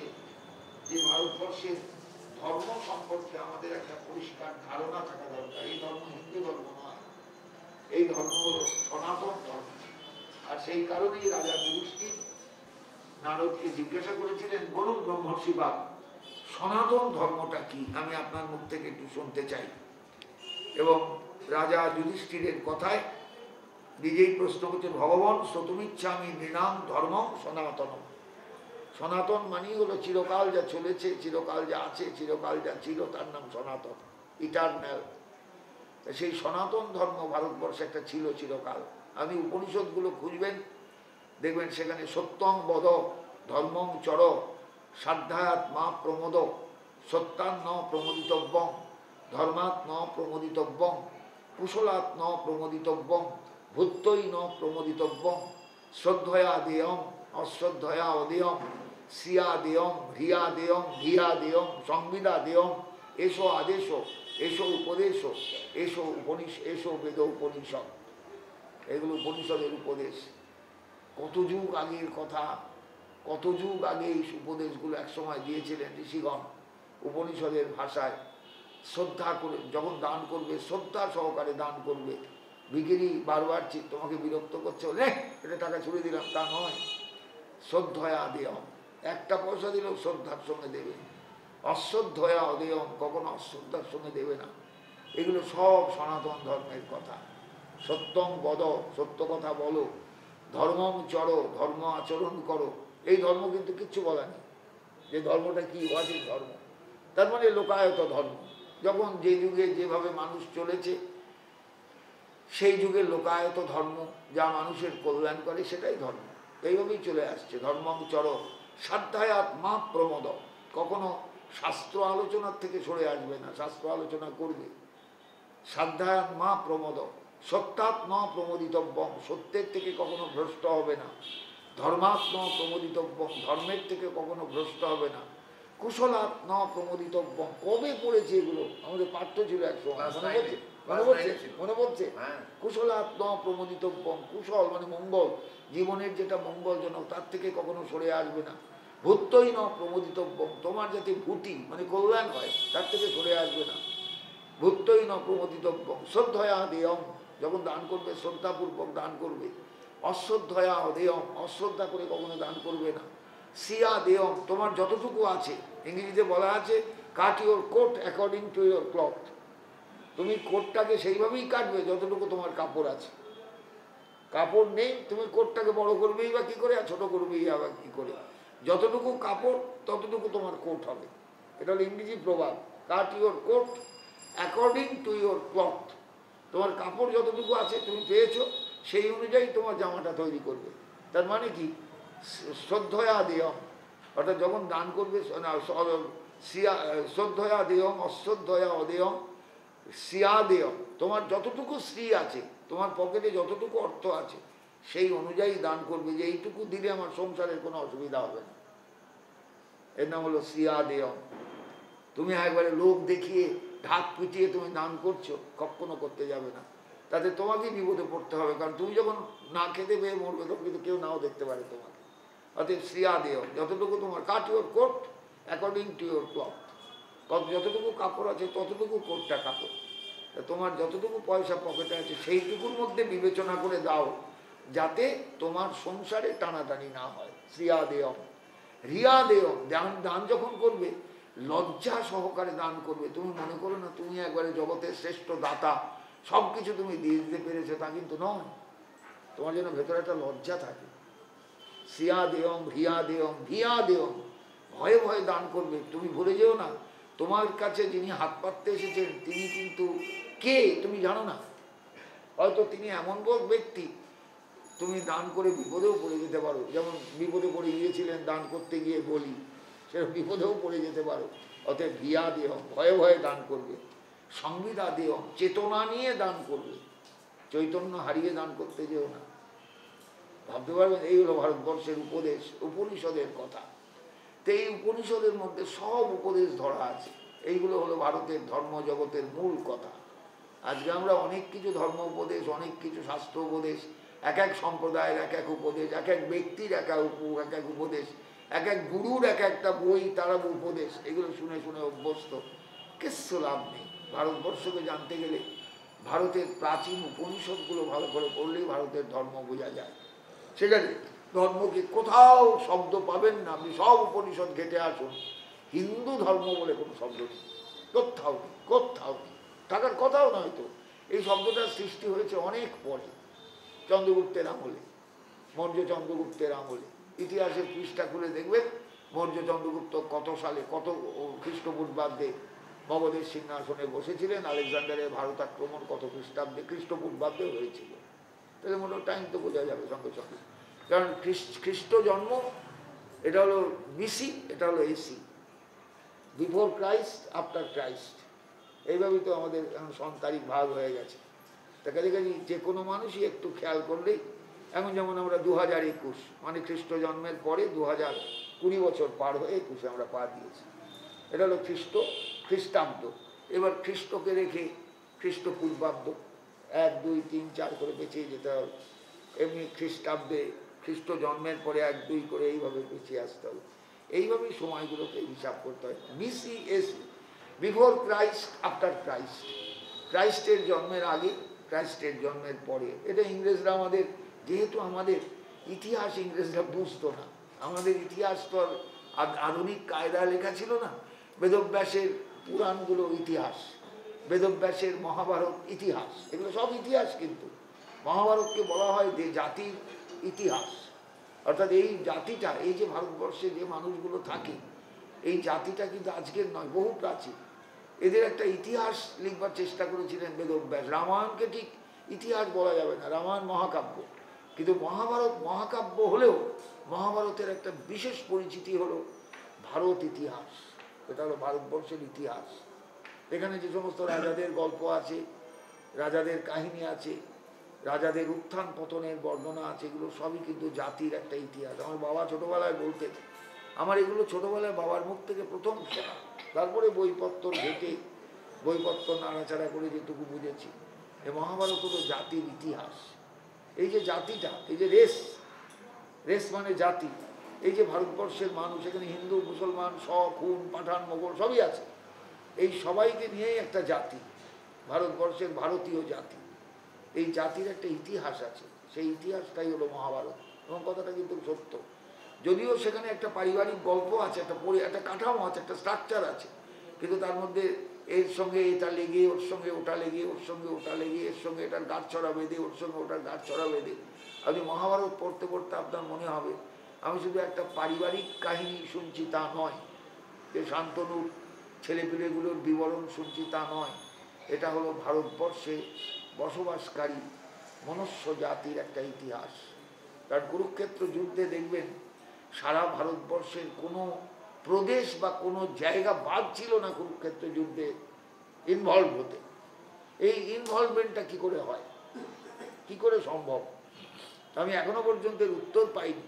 হচ্ছে যে ভারতবর্ষের ধর্ম সম্পর্কে আমাদের একটা পরিষ্কার ধারণা থাকা দরকার। এই ধর্ম হিন্দু ধর্ম নয়, এই ধর্ম হলো সনাতন ধর্ম। আর সেই কারণেই রাজা যুধিষ্ঠির নারদকে জিজ্ঞাসা করেছিলেন, বলুন ব্রহ্মর্ষি বাপ, সনাতন ধর্মটা কি? আমি আপনার মুখ থেকে একটু শুনতে চাই। এবং রাজা যুধিষ্ঠিরের কথায় নিজেই প্রশ্ন করছে, ভগবান শতমিচ্ছামি নৃণাম ধর্মম সনাতন। সনাতন মানেই হলো চিরকাল যা চলেছে, চিরকাল যা আছে, চিরকাল যা ছিল, তার নাম সনাতন, ইটারনাল। সেই সনাতন ধর্ম ভারতবর্ষে একটা ছিল চিরকাল। আপনি উপনিষদগুলো খুঁজবেন, দেখবেন সেখানে সত্যং বদ ধর্মং চর সাধ্যায়াত মা প্রমোদ সত্যান ন প্রমোদিতব্যং ধর্মাৎ ন প্রমোদিতব্যং কুশলাৎ ন প্রমোদিতব্যং ভূত্তৈ ন প্রমোদিতব্যং শ্রদ্ধয়া দেয়ং অশ্রদ্ধয়া অদেয়ং শ্রিয়া দেয়ং হ্রিয়া দেয়ং ধিয়া দেয়ং সংবিদা দেয়ং এসো আদেশ এসো উপদেশ এসো বেদ উপনিষদ। এগুলো উপনিষদের উপদেশ। কত যুগ আগের কথা, কত যুগ আগে এই উপদেশগুলো একসময় দিয়েছিলেন ঋষিগণ উপনিষদের ভাষায়। শ্রদ্ধা করে যখন দান করবে, শ্রদ্ধা সহকারে দান করবে। ভিখিরি বারবার তোমাকে বিরক্ত করছে, এটা টাকা ছুড়ে দিলাম, তা নয়। শ্রদ্ধয়া দেয়ম, একটা পয়সা দিলেও শ্রদ্ধার সঙ্গে দেবে। অশ্রদ্ধয়া অদেয়ম, কখনো অশ্রদ্ধার সঙ্গে দেবে না। এগুলো সব সনাতন ধর্মের কথা। সত্যং বদ, সত্য কথা বলো। ধর্মম চরো, ধর্ম আচরণ করো। এই ধর্ম কিন্তু কিচ্ছু বলা নেই যে ধর্মটা কি, ওয়াজিব ধর্ম। তার মানে লোকায়ত ধর্ম। যখন যে যুগে যেভাবে মানুষ চলেছে, সেই যুগে লোকায়ত ধর্ম, যা মানুষের কল্যাণ করে, সেটাই ধর্ম। এইভাবেই চলে আসছে। ধর্মং চর সাধ্যায়াত মা প্রমোদ, কখনো শাস্ত্র আলোচনার থেকে সরে আসবে না, শাস্ত্র আলোচনা করবে। সাধ্যায়াত মা প্রমোদ সত্যাৎ ন প্রমোদিতব্যং, সত্যের থেকে কখনো ভ্রষ্ট হবে না। ধর্মাৎ ন প্রমোদিতব্যং, ধর্মের থেকে কখনো ভ্রষ্ট হবে না। কুশলাৎ ন প্রমোদিতব্যং, কবে পড়েছে এগুলো? আমাদের পাঠ্য ছিল এক সময়, মনে পড়ছে? কুশলাৎ ন প্রমোদিতব্যং, কুশল মানে মঙ্গল, জীবনের যেটা মঙ্গলজনক, তার থেকে কখনো সরে আসবে না। ভূত্তই ন প্রমোদিতব্যং, তোমার যাতে ভূতি মানে কল্যাণ হয়, তার থেকে সরে আসবে না। ভূত্তই ন প্রমোদিতব্যং শ্রদ্ধয়া দেয়ং, যখন দান করবে শ্রদ্ধাপূর্বক দান করবে। অশ্রদ্ধয়া অদেয়ং, অশ্রদ্ধা করে কখনো দান করবে না। শ্রিয়া দেয়ং, তোমার যতটুকু আছে, ইংরেজিতে বলা আছে cut your coat according to your cloth. তুমি কোটটাকে সেইভাবেই কাটবে যতটুকু তোমার কাপড় আছে। কাপড় নেই, তুমি কোটটাকে বড় করবেই বা কী করে, আর ছোটো করবেই আবার কী করে। যতটুকু কাপড় ততটুকু তোমার কোট হবে। এটা হলো ইংরেজি প্রবাদ, cut your coat according to your cloth. তোমার কাপড় যতটুকু আছে তুমি পেয়েছো, সেই অনুযায়ী তোমার জামাটা তৈরি করবে। তার মানে কি? শ্রদ্ধয়া দেয়ম, অর্থাৎ যখন দান করবে, শ্রদ্ধয়া দেয়ম অশ্রদ্ধয়া অদেয়ম শ্রিয়া দেয়ম, তোমার যতটুকু শ্রী আছে, তোমার পকেটে যতটুকু অর্থ আছে, সেই অনুযায়ী দান করবে, যে এইটুকু দিলে আমার সংসারের কোনো অসুবিধা হবে না। এর নাম হলো শ্রিয়া দেয়ম। তুমি একবারে লোক দেখিয়ে ঢাক পিটিয়ে তুমি দান করছো, কখনো করতে যাবে না। তাতে তোমাকেই বিপদে পড়তে হবে, কারণ তুমি যখন না খেতে পেয়ে মরবে, তখন কিন্তু কেউ নাও দেখতে পারে তোমাকে। অতএব শ্রিয়া দেয়, যতটুকু তোমার cut your coat according to your cloth, যতটুকু কাপড় আছে ততটুকু কোটটা কাপড়। তোমার যতটুকু পয়সা পকেটে আছে সেইটুকুর মধ্যে বিবেচনা করে দাও, যাতে তোমার সংসারে টানাটানি না হয়। শ্রিয়া দেয়ম। রিয়া দেয়ম, দান যখন করবে লজ্জা সহকারে দান করবে। তুমি মনে করো না তুমি একবারে জগতের শ্রেষ্ঠ দাতা, সব কিছু তুমি দিয়ে দিতে পেরেছো, তা কিন্তু নয়। তোমার জন্য ভেতরে একটা লজ্জা থাকে। শ্রিয়া দেয়ম, রিয়া দেয়ম, ভিয়া দেয়ম, ভয়ে ভয়ে দান করবে। তুমি ভুলে যেও না, তোমার কাছে যিনি হাত পাততে এসেছেন তিনি কিন্তু কে তুমি জানো না। হয়তো তিনি এমন ব্যক্তি, তুমি দান করে বিপদেও পড়ে যেতে পারো। যেমন বিপদে পড়ে গিয়েছিলেন দান করতে গিয়ে বলি, সেরকম বিপদেও পড়ে যেতে পারো। অতএব ভিয়া দেহ, ভয়ে ভয়ে দান করবে। সংবিদা দেহ, চেতনা নিয়ে দান করবে, চৈতন্য হারিয়ে দান করতে যেও না। ভাবতে পারবেন, এই হলো ভারতবর্ষের উপদেশ, উপনিষদের কথা। তো এই উপনিষদের মধ্যে সব উপদেশ ধরা আছে। এইগুলো হলো ভারতের ধর্ম জগতের মূল কথা। আজকে আমরা অনেক কিছু ধর্ম উপদেশ, অনেক কিছু শাস্ত্র উপদেশ, এক এক সম্প্রদায়ের এক এক উপদেশ, এক এক ব্যক্তির এক এক উপদেশ, এক এক গুরুর এক একটা বই, তারা উপদেশ, এগুলো শুনে শুনে অভ্যস্ত, কিচ্ছু লাভ নেই। ভারতবর্ষকে জানতে গেলে ভারতের প্রাচীন উপনিষদগুলো ভালো করে পড়লেই ভারতের ধর্ম বোঝা যায়। সেখানে ধর্মকে কোথাও শব্দ পাবেন না, আপনি সব উপনিষদ ঘেটে আসুন, হিন্দু ধর্ম বলে কোনো শব্দ নেই, কোথাও নেই, কোথাও নেই, থাকার কথাও নয়। তো এই শব্দটার সৃষ্টি হয়েছে অনেক পরে, চন্দ্রগুপ্তের আমলে, মৌর্য চন্দ্রগুপ্তের আমলে। ইতিহাসের পৃষ্ঠা খুলে দেখবেন মৌর্য চন্দ্রগুপ্ত কত সালে, কত খ্রিস্টপূর্বাব্দে মগধের সিংহাসনে বসেছিলেন, আলেকজান্ডারের ভারত আক্রমণ কত খ্রিস্টাব্দে, খ্রিস্টপূর্বাব্দে হয়েছিল। তাহলে মনে টাইম তো বোঝা যাবে সঙ্গে সঙ্গে। কারণ খ্রিস্ট জন্ম এটা হলো বিসি, এটা হলো AC, before Christ, after Christ, এইভাবেই তো আমাদের সন তারিখ ভাগ হয়ে গেছে। তা কাছাকাছি যে কোনো মানুষই একটু খেয়াল করলেই, এখন যেমন আমরা 2021 মানে খ্রিস্ট জন্মের পরে 2020 বছর পার হয়ে 21-এ আমরা পা দিয়েছি, এটা হলো খ্রিস্টাব্দ। এবার খ্রিস্টকে রেখে খ্রিস্টপূর্বাব্দ 1, 2, 3, 4 করে পেছিয়ে যেতে হবে। এমনি খ্রিস্টাব্দে খ্রিস্ট জন্মের পরে 1, 2 করে এইভাবে পেছিয়ে আসতে হবে। এইভাবেই সময়গুলোকে হিসাব করতে হয়। BC, AC, before Christ, after Christ, ক্রাইস্টের জন্মের আগে, ক্রাইস্টের জন্মের পরে। এটা ইংরেজরা আমাদের, যেহেতু আমাদের ইতিহাস ইংরেজরা বুঝতো না, আমাদের ইতিহাস তো আর আধুনিক কায়দা লেখা ছিল না। বেদব্যাসের পুরাণগুলো ইতিহাস, বেদব্যাসের মহাভারত ইতিহাস, এগুলো সব ইতিহাস। কিন্তু মহাভারতকে বলা হয় যে জাতির ইতিহাস, অর্থাৎ এই জাতিটা, এই যে ভারতবর্ষে যে মানুষগুলো থাকে, এই জাতিটা কিন্তু আজকের নয়, বহু প্রাচীন। এদের একটা ইতিহাস লিখবার চেষ্টা করেছিলেন বেদব্যাস। রামায়ণকে ঠিক ইতিহাস বলা যাবে না, রামায়ণ মহাকাব্য, কিন্তু মহাভারত মহাকাব্য হলেও মহাভারতের একটা বিশেষ পরিচিতি হলো ভারত ইতিহাস। এটা হলো ভারতবর্ষের ইতিহাস। এখানে যে সমস্ত রাজাদের গল্প আছে, রাজাদের কাহিনী আছে, রাজাদের উত্থান পতনের বর্ণনা আছে, এগুলো সবই কিন্তু জাতির একটা ইতিহাস। আমার বাবা ছোটবেলায় বলতেন, আমার এগুলো ছোটবেলায় বাবার মুখ থেকে প্রথম শোনা, তারপরে বইপত্র ঘেটে, বইপত্র নাড়াচাড়া করে যেটুকু বুঝেছি। এই মহাভারত হলো জাতির ইতিহাস। এই যে জাতিটা, এই যে রেস মানে জাতি, এই যে ভারতবর্ষের মানুষ, এখানে হিন্দু, মুসলমান, শক, হুন, পাঠান, মোগল সবই আছে, এই সবাইকে নিয়েই একটা জাতি, ভারতবর্ষের ভারতীয় জাতি। এই জাতির একটা ইতিহাস আছে, সেই ইতিহাসটাই হলো মহাভারত। এবং কথাটা কিন্তু সত্য, যদিও সেখানে একটা পারিবারিক গল্প আছে, একটা কাঠামো আছে, একটা স্ট্রাকচার আছে, কিন্তু তার মধ্যে এর সঙ্গে এটা লেগে, ওর সঙ্গে ওটা লেগে, ওর সঙ্গে ওটা লেগে, এর সঙ্গে এটার গাঁটছড়া বেঁধে, ওর সঙ্গে ওটার গাঁটছড়া বেঁধে। আপনি মহাভারত পড়তে পড়তে আপনার মনে হবে আমি শুধু একটা পারিবারিক কাহিনী শুনছি তা নয়, যে শান্তনুর ছেলেপিলেগুলোর বিবরণ শুনছি তা নয়, এটা হলো ভারতবর্ষে বসবাসকারী মনুষ্য জাতির একটা ইতিহাস। কারণ কুরুক্ষেত্র যুদ্ধে দেখবেন সারা ভারতবর্ষের কোনো প্রদেশ বা কোনো জায়গা বাদ ছিল না কুরুক্ষেত্র যুদ্ধে ইনভলভ হতে। এই ইনভলভমেন্টটা কি করে হয়, কি করে সম্ভব, আমি এখনো পর্যন্ত এর উত্তর পাইনি।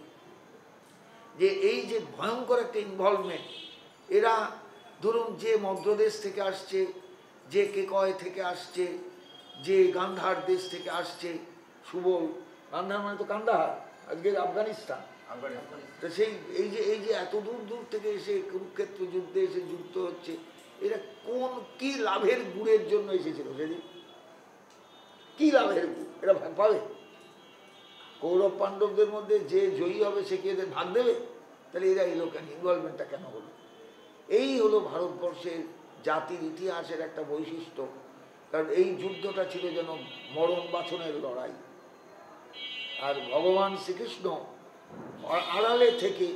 যে এই যে ভয়ঙ্কর একটা ইনভলভমেন্ট, এরা ধরুন যে মধ্যদেশ থেকে আসছে, যে কেকয় থেকে আসছে, যে গান্ধার দেশ থেকে আসছে, সুবল, গান্ধার মানে তো কান্দাহার, আজকের আফগানিস্তান, তো সেই এই যে এত দূর দূর থেকে এসে কুরুক্ষেত্র যুদ্ধে এসে যুদ্ধ হচ্ছে, এরা কি লাভের গুড়ের জন্য এসেছিল সেদিন? কি লাভের গুড় এরা ভাগ পাবে? কৌরব পাণ্ডবদের মধ্যে যে জয়ী হবে সে কি এদের ভাগ দেবে? তাহলে এরা এলো কেন, ইনভলভমেন্টটা কেন হলো? এই হলো ভারতবর্ষের জাতির ইতিহাসের একটা বৈশিষ্ট্য। কারণ এই যুদ্ধটা ছিল যেন মরণ বাছনের লড়াই, আর ভগবান শ্রীকৃষ্ণ আড়ালে থেকে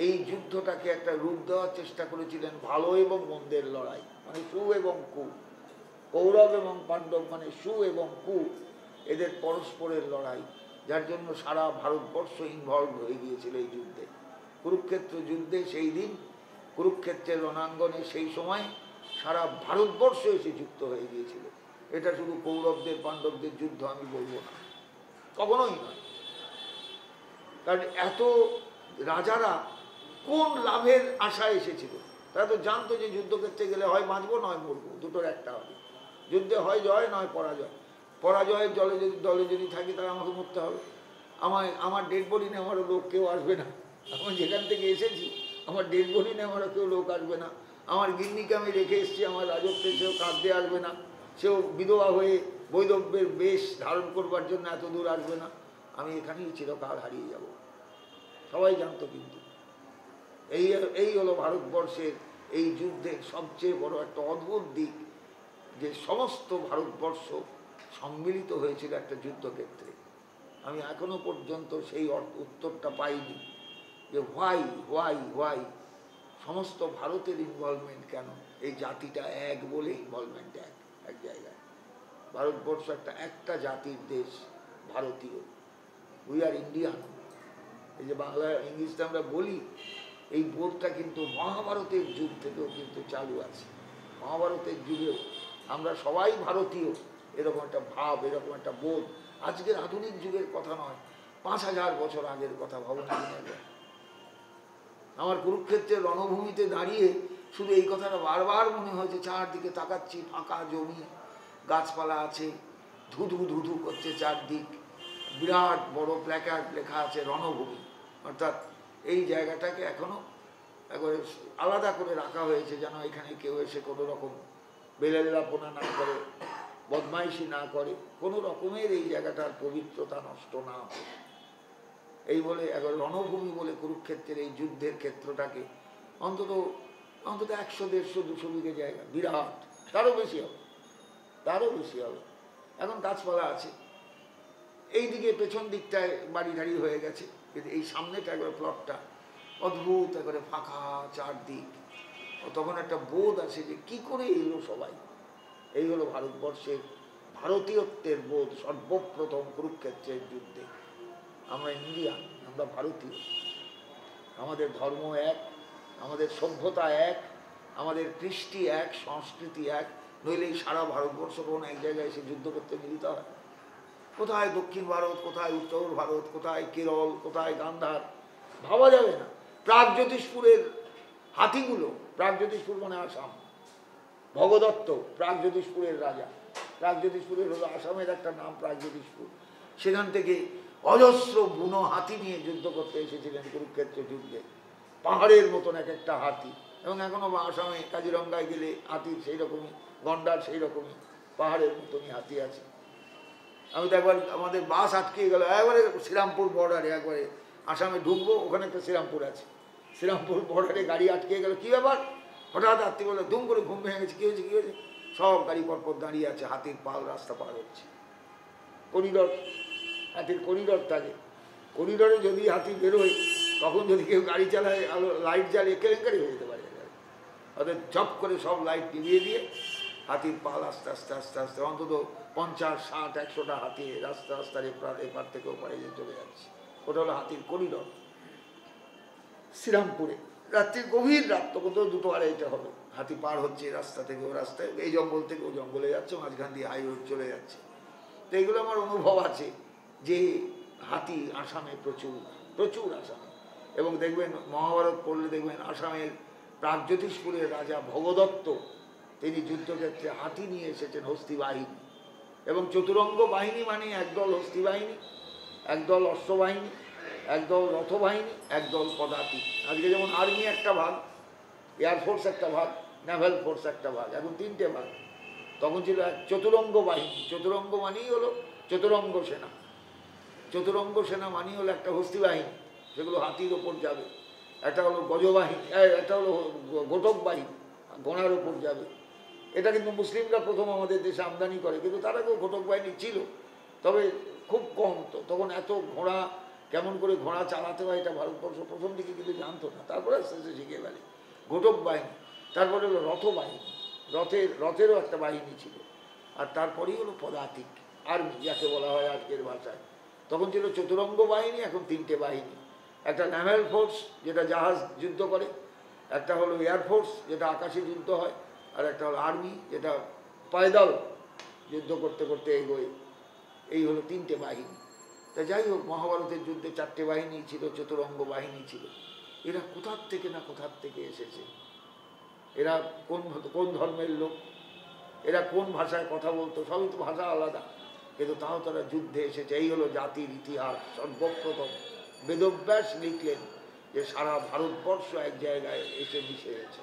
এই যুদ্ধটাকে একটা রূপ দেওয়ার চেষ্টা করেছিলেন ভালো এবং মন্দের লড়াই, মানে সু এবং কু। কৌরব এবং পাণ্ডব মানে সু এবং কু, এদের পরস্পরের লড়াই, যার জন্য সারা ভারতবর্ষ ইনভলভ হয়ে গিয়েছিল এই যুদ্ধে। কুরুক্ষেত্র যুদ্ধে সেই দিন, কুরুক্ষেত্রের রণাঙ্গনে সেই সময় সারা ভারতবর্ষ এসে যুক্ত হয়ে গিয়েছিল। এটা শুধু কৌরবদের পাণ্ডবদের যুদ্ধ আমি বলবো না, কখনোই নয়। কারণ এত রাজারা কোন লাভের আশায় এসেছিল? তারা তো জানতো যে যুদ্ধক্ষেত্রে গেলে হয় বাঁচবো নয় মরবো, দুটোর একটা হবে। যুদ্ধে হয় জয় নয় পরাজয়। পরাজয়ের দলে যদি থাকি তাহলে আমাকে মরতে হবে, আমার ডেড বডি নেওয়ারও লোক কেউ আসবে না, আমি যেখান থেকে এসেছি আমার ডেড বডি নিয়ে আমার কেউ লোক আসবে না, আমার গিন্নিকে আমি রেখে এসেছি, আমার রাজত্বে সেও কাঁদতে আসবে না, সেও বিধবা হয়ে বৈধব্যের বেশ ধারণ করবার জন্য এত দূর আসবে না, আমি এখানেই চিরকাল হারিয়ে যাব। সবাই জানতো। কিন্তু এই হলো ভারতবর্ষের এই যুদ্ধের সবচেয়ে বড় একটা অদ্ভুত দিক, যে সমস্ত ভারতবর্ষ সম্মিলিত হয়েছিল একটা যুদ্ধক্ষেত্রে। আমি এখনো পর্যন্ত সেই উত্তরটা পাইনি যে হোয়াই সমস্ত ভারতের ইনভলভমেন্ট কেন, এই জাতিটা এক বলে ইনভলভমেন্ট এক জায়গায়। ভারতবর্ষ একটা জাতির দেশ, ভারতীয়, উই আর ইন্ডিয়ান। এই যে বাংলা ইংলিশটা আমরা বলি, এই বোধটা কিন্তু মহাভারতের যুগ থেকেও কিন্তু চালু আছে। মহাভারতের যুগেও আমরা সবাই ভারতীয়, এরকম একটা ভাব, এরকম একটা বোধ। আজকের আধুনিক যুগের কথা নয়, 5000 বছর আগের কথা ভাবনা। আমার কুরুক্ষেত্রের রণভূমিতে দাঁড়িয়ে শুধু এই কথাটা বারবার মনে হয়েছে, চারদিকে তাকাচ্ছি, ফাঁকা জমি, গাছপালা আছে, ধুধু ধুধু করছে চারদিক, বিরাট বড় প্ল্যাকার্ড লেখা আছে রণভূমি। অর্থাৎ এই জায়গাটাকে এখনো একবারে আলাদা করে রাখা হয়েছে, যেন এখানে কেউ এসে কোনো রকম বেলেল্লাপনা না করে, বদমাইশি না করে, কোনো রকমের এই জায়গাটার পবিত্রতা নষ্ট না হয়। এই বলে একবার রণভূমি বলে কুরুক্ষেত্রের এই যুদ্ধের ক্ষেত্রটাকে অন্তত 100, 150, 200 বিঘে জায়গা, বিরাট, তারও বেশি হবে। এখন গাছপালা আছে, এই দিকে পেছন দিকটায় বাড়ি ধাড়ি হয়ে গেছে, কিন্তু এই সামনেটা একবার প্লটটা অদ্ভুত, একবারে ফাঁকা চারদিক। তখন একটা বোধ আছে যে কি করে এলো সবাই। এই হলো ভারতবর্ষের ভারতীয়ত্বের বোধ সর্বপ্রথম কুরুক্ষেত্রের যুদ্ধে। আমরা ইন্ডিয়ান, আমরা ভারতীয়, আমাদের ধর্ম এক, আমাদের সভ্যতা এক, আমাদের কৃষ্টি এক, সংস্কৃতি এক। নইলে সারা ভারতবর্ষ কোন এক জায়গায় এসে যুদ্ধ করতে মিলিত হয়? কোথায় দক্ষিণ ভারত, কোথায় উত্তর ভারত, কোথায় কেরল, কোথায় গান্ধার, ভাবা যাবে না। প্রাগজ্যোতিষপুরের হাতিগুলো, প্রাগজ্যোতিষপুর মানে আসাম, ভগদত্ত প্রাগজ্যোতিষপুরের রাজা, প্রাগজ্যোতিষপুরের হলো আসামের একটা নাম প্রাগজ্যোতিষপুর, সেখান থেকে অজস্র বুনো হাতি নিয়ে যুদ্ধ করতে এসেছিলেন কুরুক্ষেত্র যুদ্ধে। পাহাড়ের মতন এক একটা হাতি, এবং এখনো আসামে কাজিরঙ্গায় গেলে হাতির সেই রকমই, গন্ডার সেই রকমই পাহাড়ের মতনই হাতি আছে। আমি তো একবার আমাদের বাস আটকে গেল একবারে শ্রীরামপুর বর্ডারে, একবারে আসামে ঢুকবো, ওখানে একটা শ্রীরামপুর আছে, শ্রীরামপুর বর্ডারে গাড়ি আটকে গেল। কী ব্যাপার? হঠাৎ রাত্রি বলে দুম করে ঘুম ভেঙে গেছে, কী হয়েছে? সব গাড়ি পরপর দাঁড়িয়ে আছে, হাতির পাল রাস্তা পার হচ্ছে। করিডর, হাতির করিডর থাকে, করিডরে যদি হাতি বেরোয়, তখন যদি কেউ গাড়ি চালায়, আলো লাইট জ্বালিয়ে কেলেঙ্কারি হয়ে যেতে পারে। ওদের ঝপ করে সব লাইট নিভিয়ে দিয়ে হাতির পাল আস্তে আস্তে আস্তে আস্তে অন্তত 50, 60, 100টা হাতি রাস্তার এপার থেকে ওপারে চলে যাচ্ছে। ওটা হলো হাতির করিডর শ্রীরামপুরে। রাত্রির গভীর রাত, তখন তো 2টো আড়াইটা হবে, হাতি পার হচ্ছে রাস্তা থেকে ও রাস্তায়, এই জঙ্গল থেকে ও জঙ্গলে যাচ্ছে, মাঝখান দিয়ে হাইওয়ে চলে যাচ্ছে। তো এইগুলো আমার অনুভব আছে যে হাতি আসামে প্রচুর আসামে। এবং দেখবেন মহাভারত পড়লে দেখবেন আসামের প্রাগজ্যোতিষপুরের রাজা ভগদত্ত, তিনি যুদ্ধক্ষেত্রে হাতি নিয়ে এসেছেন হস্তি বাহিনী। এবং চতুরঙ্গ বাহিনী মানে একদল হস্তি বাহিনী, একদল অশ্ববাহিনী, একদল রথবাহিনী, একদল পদাতিক। আজকে যেমন আর্মি একটা ভাগ, এয়ারফোর্স একটা ভাগ, নেভাল ফোর্স একটা ভাগ, এখন 3টে ভাগ। তখন ছিল এক চতুরঙ্গ বাহিনী। চতুরঙ্গ মানেই হলো চতুরঙ্গ সেনা। চতুরঙ্গ সেনা মানেই হলো একটা হস্তি বাহিনী, সেগুলো হাতির ওপর যাবে। একটা হলো গজবাহিনী, একটা হলো গোটক বাহিনী, ঘোড়ার ওপর যাবে। এটা কিন্তু মুসলিমরা প্রথম আমাদের দেশে আমদানি করে, কিন্তু তার আগেও ঘটক বাহিনী ছিল, তবে খুব কম। তো তখন এত ঘোড়া, কেমন করে ঘোড়া চালাতে হয় এটা ভারতবর্ষ প্রথম দিকে কিন্তু জানতো না, তারপরে আস্তে আস্তে শিখে গেলে। ঘটক বাহিনী, তারপরে হলো রথ বাহিনী, রথেরও একটা বাহিনী ছিল, আর তারপরেই হলো পদাতিক, আর্মি যাকে বলা হয় আজকের ভাষায়। তখন ছিল চতুরঙ্গ বাহিনী, এখন 3টে বাহিনী। একটা নেভাল ফোর্স যেটা জাহাজ যুদ্ধ করে, একটা হলো এয়ারফোর্স যেটা আকাশে যুদ্ধ হয়, আর একটা হলো আর্মি যেটা পায়দল যুদ্ধ করতে করতে এগোয়। এই হলো 3টে বাহিনী। তা যাই হোক, মহাভারতের যুদ্ধে 4টে বাহিনী ছিল, চতুরঙ্গ বাহিনী ছিল। এরা কোথার থেকে এসেছে, এরা কোন ধর্মের লোক, এরা কোন ভাষায় কথা বলতো, সবই তো ভাষা আলাদা, কিন্তু তাও তারা যুদ্ধে এসেছে। এই হলো জাতির ইতিহাস। সর্বপ্রথম বেদব্যাস লিখলেন যে সারা ভারতবর্ষ এক জায়গায় এসে মিশে গেছে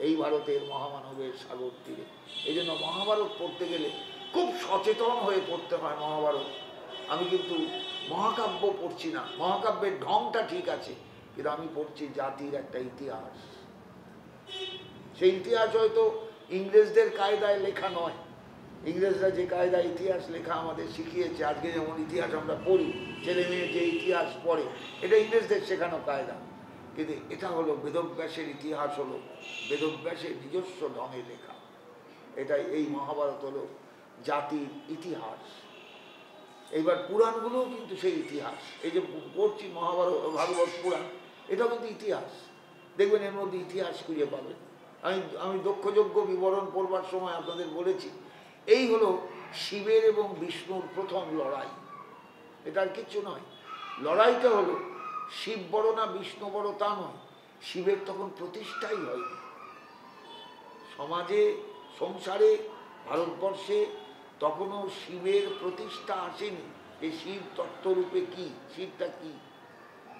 এই ভারতের মহামানবের সাগর তীরে। এই জন্য মহাভারত পড়তে গেলে খুব সচেতন হয়ে পড়তে হয় মহাভারত। আমি কিন্তু মহাকাব্য পড়ছি না, মহাকাব্যের ঢংটা ঠিক আছে, কিন্তু আমি পড়ছি জাতির একটা ইতিহাস। সেই ইতিহাস হয়তো ইংরেজদের কায়দায় লেখা নয়, ইংরেজরা যে কায়দায় ইতিহাস লেখা আমাদের শিখিয়েছে, আজকে যেমন ইতিহাস আমরা পড়ি, ছেলে মেয়ে যে ইতিহাস পড়ে, এটা ইংরেজদের শেখানো কায়দা, কিন্তু এটা হলো বেদব্যাসের ইতিহাস, হলো বেদব্যাসের নিজস্ব ঢঙে লেখা। এটাই এই মহাভারত হলো জাতির ইতিহাস। এইবার পুরাণগুলোও কিন্তু সেই ইতিহাস। এই যে পড়ছি মহাভারত, ভাগবত পুরাণ, এটাও কিন্তু ইতিহাস। দেখবেন এর মধ্যে ইতিহাস খুঁজে পাবেন। আমি দক্ষযজ্ঞ বিবরণ পড়বার সময় আপনাদের বলেছি, এই হলো শিবের এবং বিষ্ণুর প্রথম লড়াই। এটা আর কিচ্ছু নয়। লড়াইটা হলো শিব বড় না বিষ্ণু বড় তা নয়, শিবের তখন প্রতিষ্ঠাই হয়নি সমাজে, সংসারে, ভারতবর্ষে তখনও শিবের প্রতিষ্ঠা আসেনি। যে শিব তত্ত্বরূপে কি, শিবটা কি,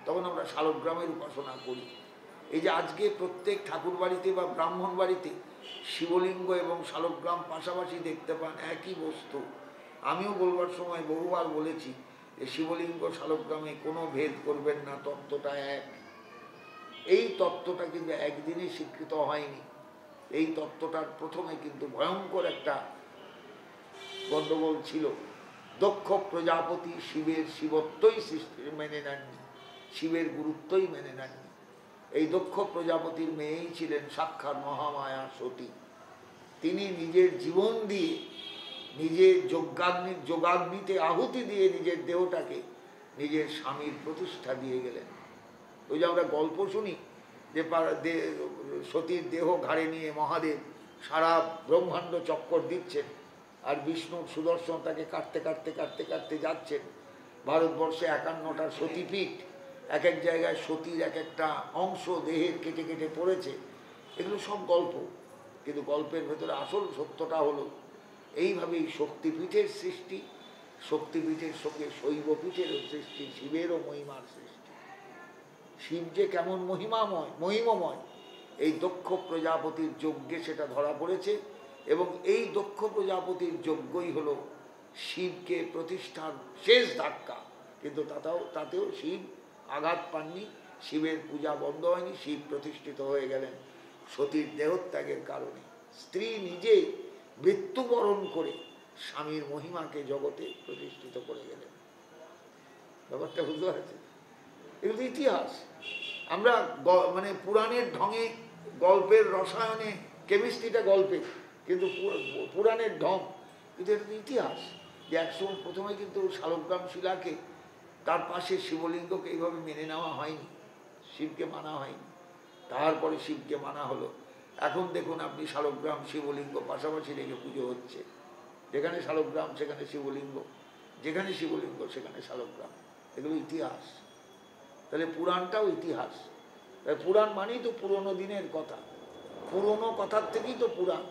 তখন আমরা শালগ্রামের উপাসনা করি। এই যে আজকে প্রত্যেক ঠাকুর বাড়িতে বা ব্রাহ্মণ বাড়িতে শিবলিঙ্গ এবং শালগ্রাম পাশাপাশি দেখতে পান, একই বস্তু। আমিও বলবার সময় বহুবার বলেছি যে শিবলিঙ্গ শালগ্রামে কোনো ভেদ করবেন না, তত্ত্বটা এক। এই তত্ত্বটা কিন্তু একদিনে স্বীকৃত হয়নি। এই তত্ত্বটার প্রথমে কিন্তু ভয়ঙ্কর একটা গণ্ডগোল ছিল। দক্ষ প্রজাপতি শিবের শিবত্বই মেনে নেননি, শিবের গুরুত্বই মেনে নেননি। এই দক্ষ প্রজাপতির মেয়েই ছিলেন সাক্ষাৎ মহামায়া সতী। তিনি নিজের জীবন দিয়ে, নিজের যোগাগ্নিতে আহুতি দিয়ে নিজের দেহটাকে নিজের স্বামীর প্রতিষ্ঠা দিয়ে গেলেন। ওই যে আমরা গল্প শুনি যে সতীর দেহ ঘাড়ে নিয়ে মহাদেব সারা ব্রহ্মাণ্ড চক্কর দিচ্ছেন, আর বিষ্ণুর সুদর্শন তাকে কাটতে কাটতে কাটতে কাটতে যাচ্ছেন। ভারতবর্ষে 51টা সতীপীঠ, এক এক জায়গায় সতীর এক একটা অংশ দেহের কেটে কেটে পড়েছে। এগুলো সব গল্প, কিন্তু গল্পের ভেতরে আসল সত্যটা হলো এইভাবেই শক্তিপীঠের সৃষ্টি, শক্তিপীঠের সঙ্গে শৈবপীঠেরও সৃষ্টি, শিবেরও মহিমার সৃষ্টি। শিব যে কেমন মহিমময় এই দক্ষ প্রজাপতির যজ্ঞে সেটা ধরা পড়েছে। এবং এই দক্ষ প্রজাপতির যজ্ঞই হলো শিবকে প্রতিষ্ঠার শেষ ধাক্কা। কিন্তু তাতেও শিব আঘাত পাননি, শিবের পূজা বন্ধ হয়নি, শিব প্রতিষ্ঠিত হয়ে গেলেন সতীর দেহত্যাগের কারণে। স্ত্রী নিজে মৃত্যুবরণ করে স্বামীর মহিমাকে জগতে প্রতিষ্ঠিত করে গেলেন। ব্যাপারটা বুঝতে পারছি? এগুলো ইতিহাস। আমরা মানে পুরাণের ঢঙে, গল্পের রসায়নে, কেমিস্ট্রিটা গল্পে, কিন্তু পুরাণের ঢং, কিন্তু এটা তো ইতিহাস। যে একসময় প্রথমে কিন্তু শালগ্রাম শিলাকে, তার পাশে শিবলিঙ্গকে এইভাবে মেনে নেওয়া হয়নি, শিবকে মানা হয়নি, তারপরে শিবকে মানা হলো। এখন দেখুন আপনি শালগ্রাম শিবলিঙ্গ পাশাপাশি রেখে পুজো হচ্ছে। যেখানে শালগ্রাম সেখানে শিবলিঙ্গ, যেখানে শিবলিঙ্গ সেখানে শালগ্রাম। এগুলো ইতিহাস। তাহলে পুরাণটাও ইতিহাস। তাই পুরাণ মানেই তো পুরোনো দিনের কথা, পুরোনো কথার থেকেই তো পুরাণ।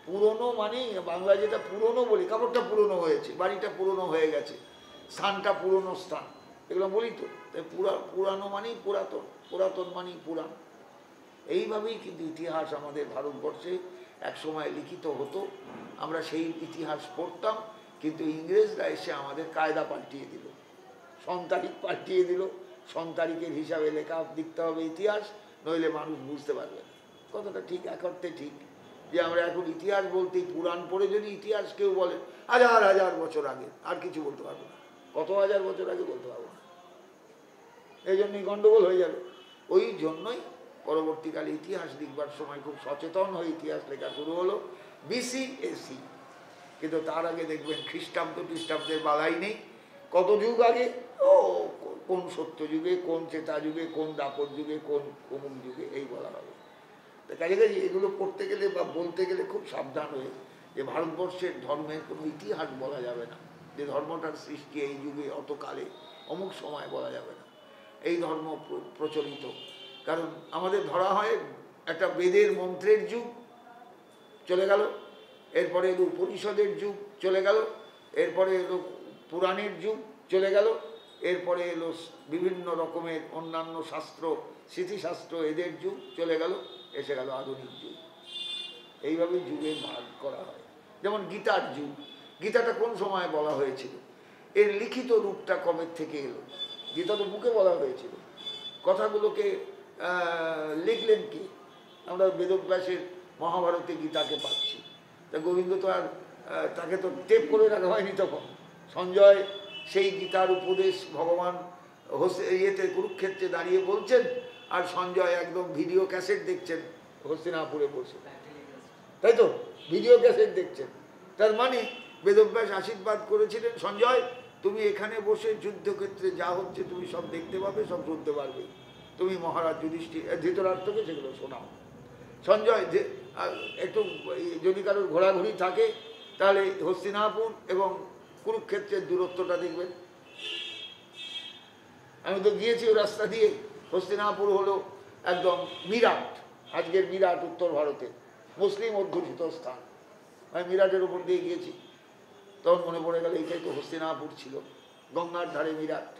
পুরোনো মানেই বাংলা যেটা পুরোনো বলি, কাপড়টা পুরোনো হয়েছে, বাড়িটা পুরোনো হয়ে গেছে, স্থানটা পুরোনো স্থান, এগুলো বলি তো। তাই পুরানো মানেই পুরাতন, পুরাতন মানেই পুরাণ। এইভাবেই কিন্তু ইতিহাস আমাদের ভারতবর্ষে একসময় লিখিত হতো। আমরা সেই ইতিহাস পড়তাম, কিন্তু ইংরেজরা এসে আমাদের কায়দা পাল্টিয়ে দিল, সন্তারিখ পাল্টিয়ে দিল। সন্তারিখের হিসাবে লেখা লিখতে হবে ইতিহাস, নইলে মানুষ বুঝতে পারবে না। কথাটা ঠিক, এক অর্থে ঠিক, যে আমরা এখন ইতিহাস বলতেই পুরাণ পড়ে যদি ইতিহাস কেউ বলে হাজার হাজার বছর আগে, আর কিছু বলতে পারবো না, কত হাজার বছর আগে বলতে পারবো না। এই জন্যই গন্ডগোল হয়ে যাবে। ওই জন্যই পরবর্তীকালে ইতিহাস লিখবার সময় খুব সচেতন হয়ে ইতিহাস লেখা শুরু হলো BC AC। কিন্তু তার আগে দেখবেন খ্রিস্টাব্দের বালাই নেই। কত যুগ আগে, ও কোন সত্য যুগে, কোন চেতা যুগে, কোন দাপর যুগে, কোন অমুক যুগে, এই বলা হবে। তো কাজে কাজে এগুলো করতে গেলে বা বলতে গেলে খুব সাবধান হয়ে, যে ভারতবর্ষের ধর্মের কোনো ইতিহাস বলা যাবে না, যে ধর্মটার সৃষ্টি এই যুগে, অতকালে, অমুক সময় বলা যাবে না। এই ধর্ম প্রচলিত, কারণ আমাদের ধরা হয় একটা বেদের মন্ত্রের যুগ চলে গেল, এরপরে এলো উপনিষদের যুগ চলে গেল, এরপরে এলো পুরাণের যুগ চলে গেল, এরপরে এলো বিভিন্ন রকমের অন্যান্য শাস্ত্র, স্মৃতিশাস্ত্র, এদের যুগ চলে গেল, এসে গেল আধুনিক যুগ। এইভাবে যুগের ভাগ করা হয়। যেমন গীতার যুগ, গীতাটা কোন সময় বলা হয়েছিল, এর লিখিত রূপটা কবে থেকে এলো? গীতা তো মুখে বলা হয়েছিল, কথাগুলোকে লিখলেন কি? আমরা বেদব্যাসের মহাভারতে গীতাকে পাচ্ছি। তা গোবিন্দ তো আর তাকে তো টেপ করে রাখা হয়নি তখন। সঞ্জয় সেই গীতার উপদেশ ভগবান ইয়েতে কুরুক্ষেত্রে দাঁড়িয়ে বলছেন, আর সঞ্জয় একদম ভিডিও ক্যাসেট দেখছেন হস্তিনাপুরে বসে, তাই তো? ভিডিও ক্যাসেট দেখছেন। তার মানে বেদব্যাস আশীর্বাদ করেছিলেন, সঞ্জয় তুমি এখানে বসে যুদ্ধক্ষেত্রে যা হচ্ছে তুমি সব দেখতে পাবে, সব শুনতে পারবে, তুমি মহারাজ যুধিষ্ঠির ধৃতরাষ্ট্রকে সেগুলো শোনাও। সঞ্জয় যে একটু যদি কারোর ঘোরাঘুরি থাকে তাহলে হস্তিনাপুর এবং কুরুক্ষেত্রের দূরত্বটা দেখবেন। আমি তো গিয়েছি ওই রাস্তা দিয়ে। হস্তিনাপুর হলো একদম মিরাট, আজকের মিরাট উত্তর ভারতে, মুসলিম অধ্যুষিত স্থান। আমি মিরাটের উপর দিয়ে গিয়েছি, তখন মনে পড়ে গেল এইটাই তো হস্তিনাপুর ছিল, গঙ্গার ধারে মিরাট।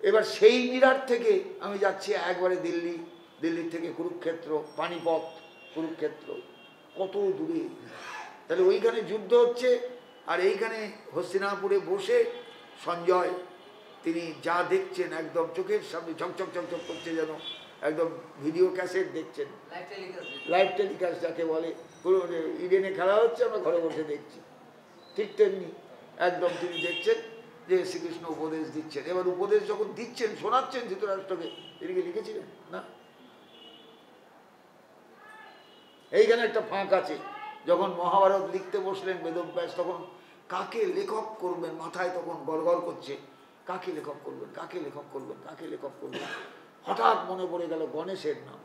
এবার সেই মিরাট থেকে আমি যাচ্ছি একবারে দিল্লি, দিল্লির থেকে কুরুক্ষেত্র, পানিপথ, কুরুক্ষেত্র কত দূরে। তাহলে ওইখানে যুদ্ধ হচ্ছে, আর এইখানে হস্তিনাপুরে বসে সঞ্জয় তিনি যা দেখছেন একদম চোখের সামনে ঝকঝক ঝকঝক করছে, যেন একদম ভিডিও ক্যাসেট দেখছেন, লাইভ টেলিকাস্ট যাকে বলে। ইডেনে খেলা হচ্ছে, আমরা ঘরে বসে দেখছি, ঠিক তেমনি একদম তিনি দেখছেন যে শ্রীকৃষ্ণ উপদেশ দিচ্ছেন। এবার উপদেশ যখন দিচ্ছেন, শোনাচ্ছেন ধৃতরাষ্ট্রকে, তিনি কি লিখেছিলেন? না। এইখানে একটা ফাঁক আছে। যখন মহাভারত লিখতে বসলেন বেদব্যাস, তখন কাকে লেখক করবেন মাথায় তখন গড়গড় করছে, কাকে লেখক করবেন, কাকে লেখক করবেন, কাকে লেখক করবেন। হঠাৎ মনে পড়ে গেল গণেশের নাম।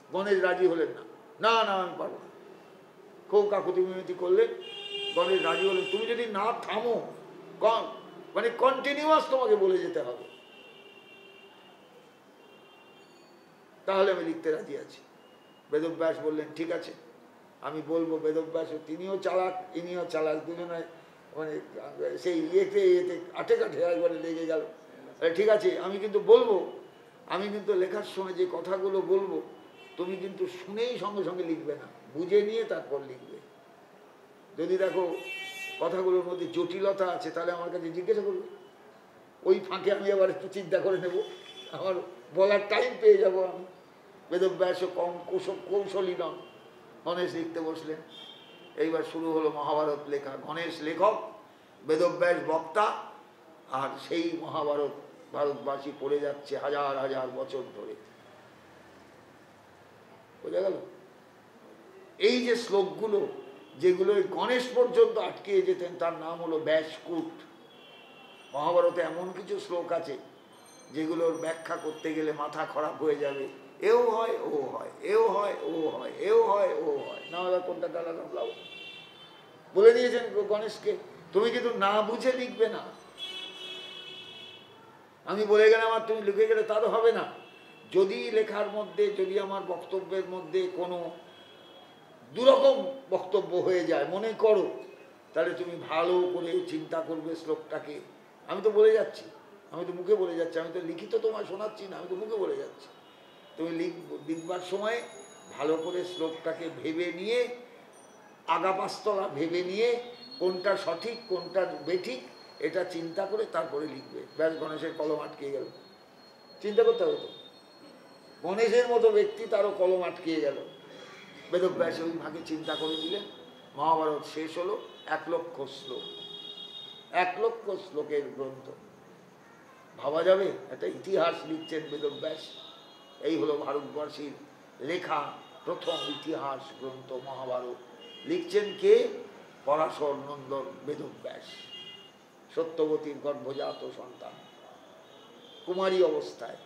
গণেশ রাজি হলেন না, না না আমি পারবো না, খুব কাকুতি মিনতি করলেন। গণেশ রাজি হলেন, তুমি যদি না থামো, মানে কন্টিনিউয়াস তোমাকে বলে যেতে হবে, তাহলে আমি লিখতে রাজি আছি। বেদব্যাস বললেন ঠিক আছে আমি বলবো। বেদব্যাস তিনিও চালাক, ইনিও চালাক, দুজনে মানে সেই ইয়েতে আটে কাঠে একবারে লেগে গেল। ঠিক আছে আমি কিন্তু বলবো, আমি কিন্তু লেখার সময় যে কথাগুলো বলবো তুমি কিন্তু শুনেই সঙ্গে সঙ্গে লিখবে না, বুঝে নিয়ে তারপর লিখবে। যদি দেখো কথাগুলোর মধ্যে জটিলতা আছে তাহলে আমার কাছে জিজ্ঞাসা করবে, ওই ফাঁকে আমি আবার একটু চিন্তা করে নেব, আমার বলার টাইম পেয়ে যাব আমি। বেদব্যাস কম কৌশলী নন। গণেশ লিখতে বসলেন, এইবার শুরু হলো মহাভারত লেখা। গণেশ লেখক, বেদব্যাস বক্তা, আর সেই মহাভারত ভারতবাসী পড়ে যাচ্ছে হাজার হাজার বছর ধরে। বোঝা গেল? এই যে শ্লোকগুলো যেগুলো গণেশ পর্যন্ত আটকে যেতেন, তার নাম হলো ব্যাসকূট। মহাভারতে এমন কিছু শ্লোক আছে যেগুলোর ব্যাখ্যা করতে গেলে মাথা খারাপ হয়ে যাবে। এও হয় ও হয়, এও হয় ও হয়, এও হয় ও হয়, না হলে কোনটা ডালা লাভ। বলে দিয়েছেন গণেশকে, তুমি কিন্তু না বুঝে লিখবে না। আমি বলে গেলাম আর তুমি লিখে গেলে তা তো হবে না। যদি লেখার মধ্যে, যদি আমার বক্তব্যের মধ্যে কোনো দুরকম বক্তব্য হয়ে যায় মনে করো, তাহলে তুমি ভালো করে চিন্তা করবে শ্লোকটাকে। আমি তো বলে যাচ্ছি, আমি তো মুখে বলে যাচ্ছি, আমি তো লিখিত তোমায় শোনাচ্ছি না, আমি তো মুখে বলে যাচ্ছি। তুমি লিখবার সময় ভালো করে শ্লোকটাকে ভেবে নিয়ে, আগাপাস্তলা ভেবে নিয়ে, কোনটা সঠিক কোনটা বেঠিক এটা চিন্তা করে তারপরে লিখবে। ব্যাস, গণেশের কলম আটকে গেল। চিন্তা করতে হবে তো, গণেশের মতো ব্যক্তি তারও কলম আটকে গেল। বেদব্যাস ওই ভাগে চিন্তা করে দিলেন। মহাভারত শেষ হলো। 1 লক্ষ শ্লোক, 1 লক্ষ শ্লোকের গ্রন্থ। ভাবা যাবে একটা ইতিহাস লিখছেন বেদব্যাস। এই হলো ভারতবর্ষের লেখা প্রথম ইতিহাস গ্রন্থ মহাভারত। লিখছেন কে? পরাশর নন্দন বেদব্যাস, সত্যবতীর গর্ভজাত সন্তান, কুমারী অবস্থায়।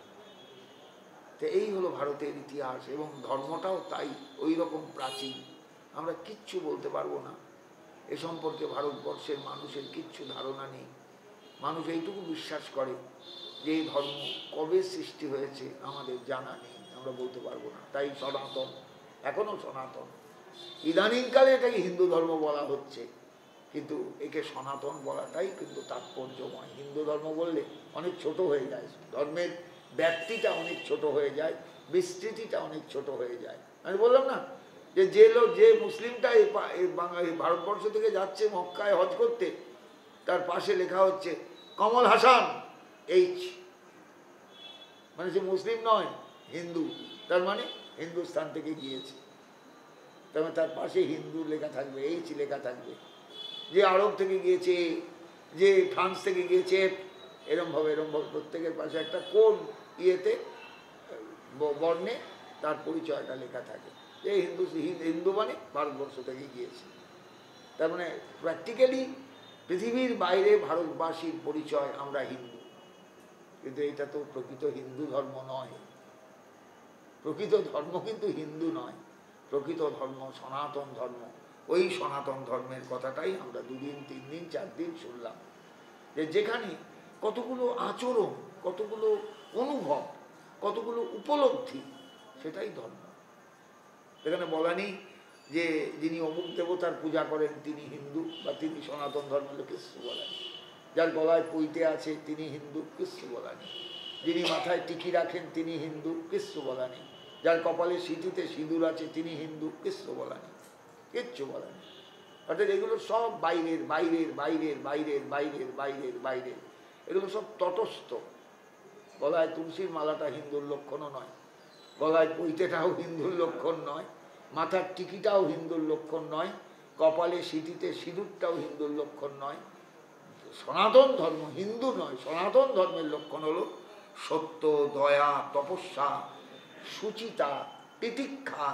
তো এই হলো ভারতের ইতিহাস, এবং ধর্মটাও তাই ওই রকম প্রাচীন। আমরা কিচ্ছু বলতে পারবো না এ সম্পর্কে। ভারতবর্ষের মানুষের কিচ্ছু ধারণা নেই। মানুষ এইটুকু বিশ্বাস করে যে এই ধর্ম কবে সৃষ্টি হয়েছে আমাদের জানা নেই, আমরা বলতে পারবো না। তাই সনাতন, এখনো সনাতন। ইদানিংকালে এটাকে হিন্দু ধর্ম বলা হচ্ছে, কিন্তু একে সনাতন বলাটাই কিন্তু তাৎপর্যময়। হিন্দু ধর্ম বললে অনেক ছোট হয়ে যায়, ধর্মের ব্যাপ্তিটা অনেক ছোট হয়ে যায়, বিস্তৃতিটা অনেক ছোট হয়ে যায়। আমি বললাম না যে লোক, যে মুসলিমটা এই ভারতবর্ষ থেকে যাচ্ছে মক্কায় হজ করতে, তার পাশে লেখা হচ্ছে কমল হাসান এইচ, মানে সে মুসলিম নয়, হিন্দু। তার মানে হিন্দুস্তান থেকে গিয়েছে, তার মানে তার পাশে হিন্দু লেখা থাকবে, এইচ লেখা থাকবে। যে আরব থেকে গিয়েছে, যে ফ্রান্স থেকে গিয়েছে, এরমভাবে প্রত্যেকের পাশে একটা কোন ইয়েতে বর্ণে তার পরিচয়টা লেখা থাকে, যে হিন্দু মানে ভারতবর্ষ থেকে গিয়েছে। তার মানে প্র্যাকটিক্যালি পৃথিবীর বাইরে ভারতবাসীর পরিচয় আমরা হিন্দু, কিন্তু এটা তো প্রকৃত হিন্দু ধর্ম নয়। প্রকৃত ধর্ম কিন্তু হিন্দু নয়, প্রকৃত ধর্ম সনাতন ধর্ম। ওই সনাতন ধর্মের কথাটাই আমরা 2 দিন 3 দিন 4 দিন শুনলাম, যে যেখানে কতগুলো আচরণ, কতগুলো অনুভব, কতগুলো উপলব্ধি, সেটাই ধর্ম। এখানে বলা নেই যে যিনি অমুক দেবতার পূজা করেন তিনি হিন্দু বা তিনি সনাতন ধর্মের লোক, কিছু বলা নেই। যার গলায় পৈতে আছে তিনি হিন্দু, কিছু বলা নেই। যিনি মাথায় টিকি রাখেন তিনি হিন্দু, কিছু বলা নেই। যার কপালে সিঁথিতে সিঁদুর আছে তিনি হিন্দু, কিছু বলা নেই, কিচ্ছু বলা নেই। অর্থাৎ এগুলো সব বাইরের বাইরের বাইরের বাইরের বাইরের বাইরের বাইরের, এগুলো সব তটস্থ। গলায় তুলসীর মালাটা হিন্দুর লক্ষণও নয়, গলায় পৈতেটাও হিন্দুর লক্ষণ নয়, মাথার টিকিটাও হিন্দুর লক্ষণ নয়, কপালে সিঁথিতে সিঁদুরটাও হিন্দুর লক্ষণ নয়। সনাতন ধর্ম হিন্দু নয়, সনাতন ধর্মের লক্ষণ হলো সত্য, দয়া, তপস্যা, সুচিতা, তিতিক্ষা,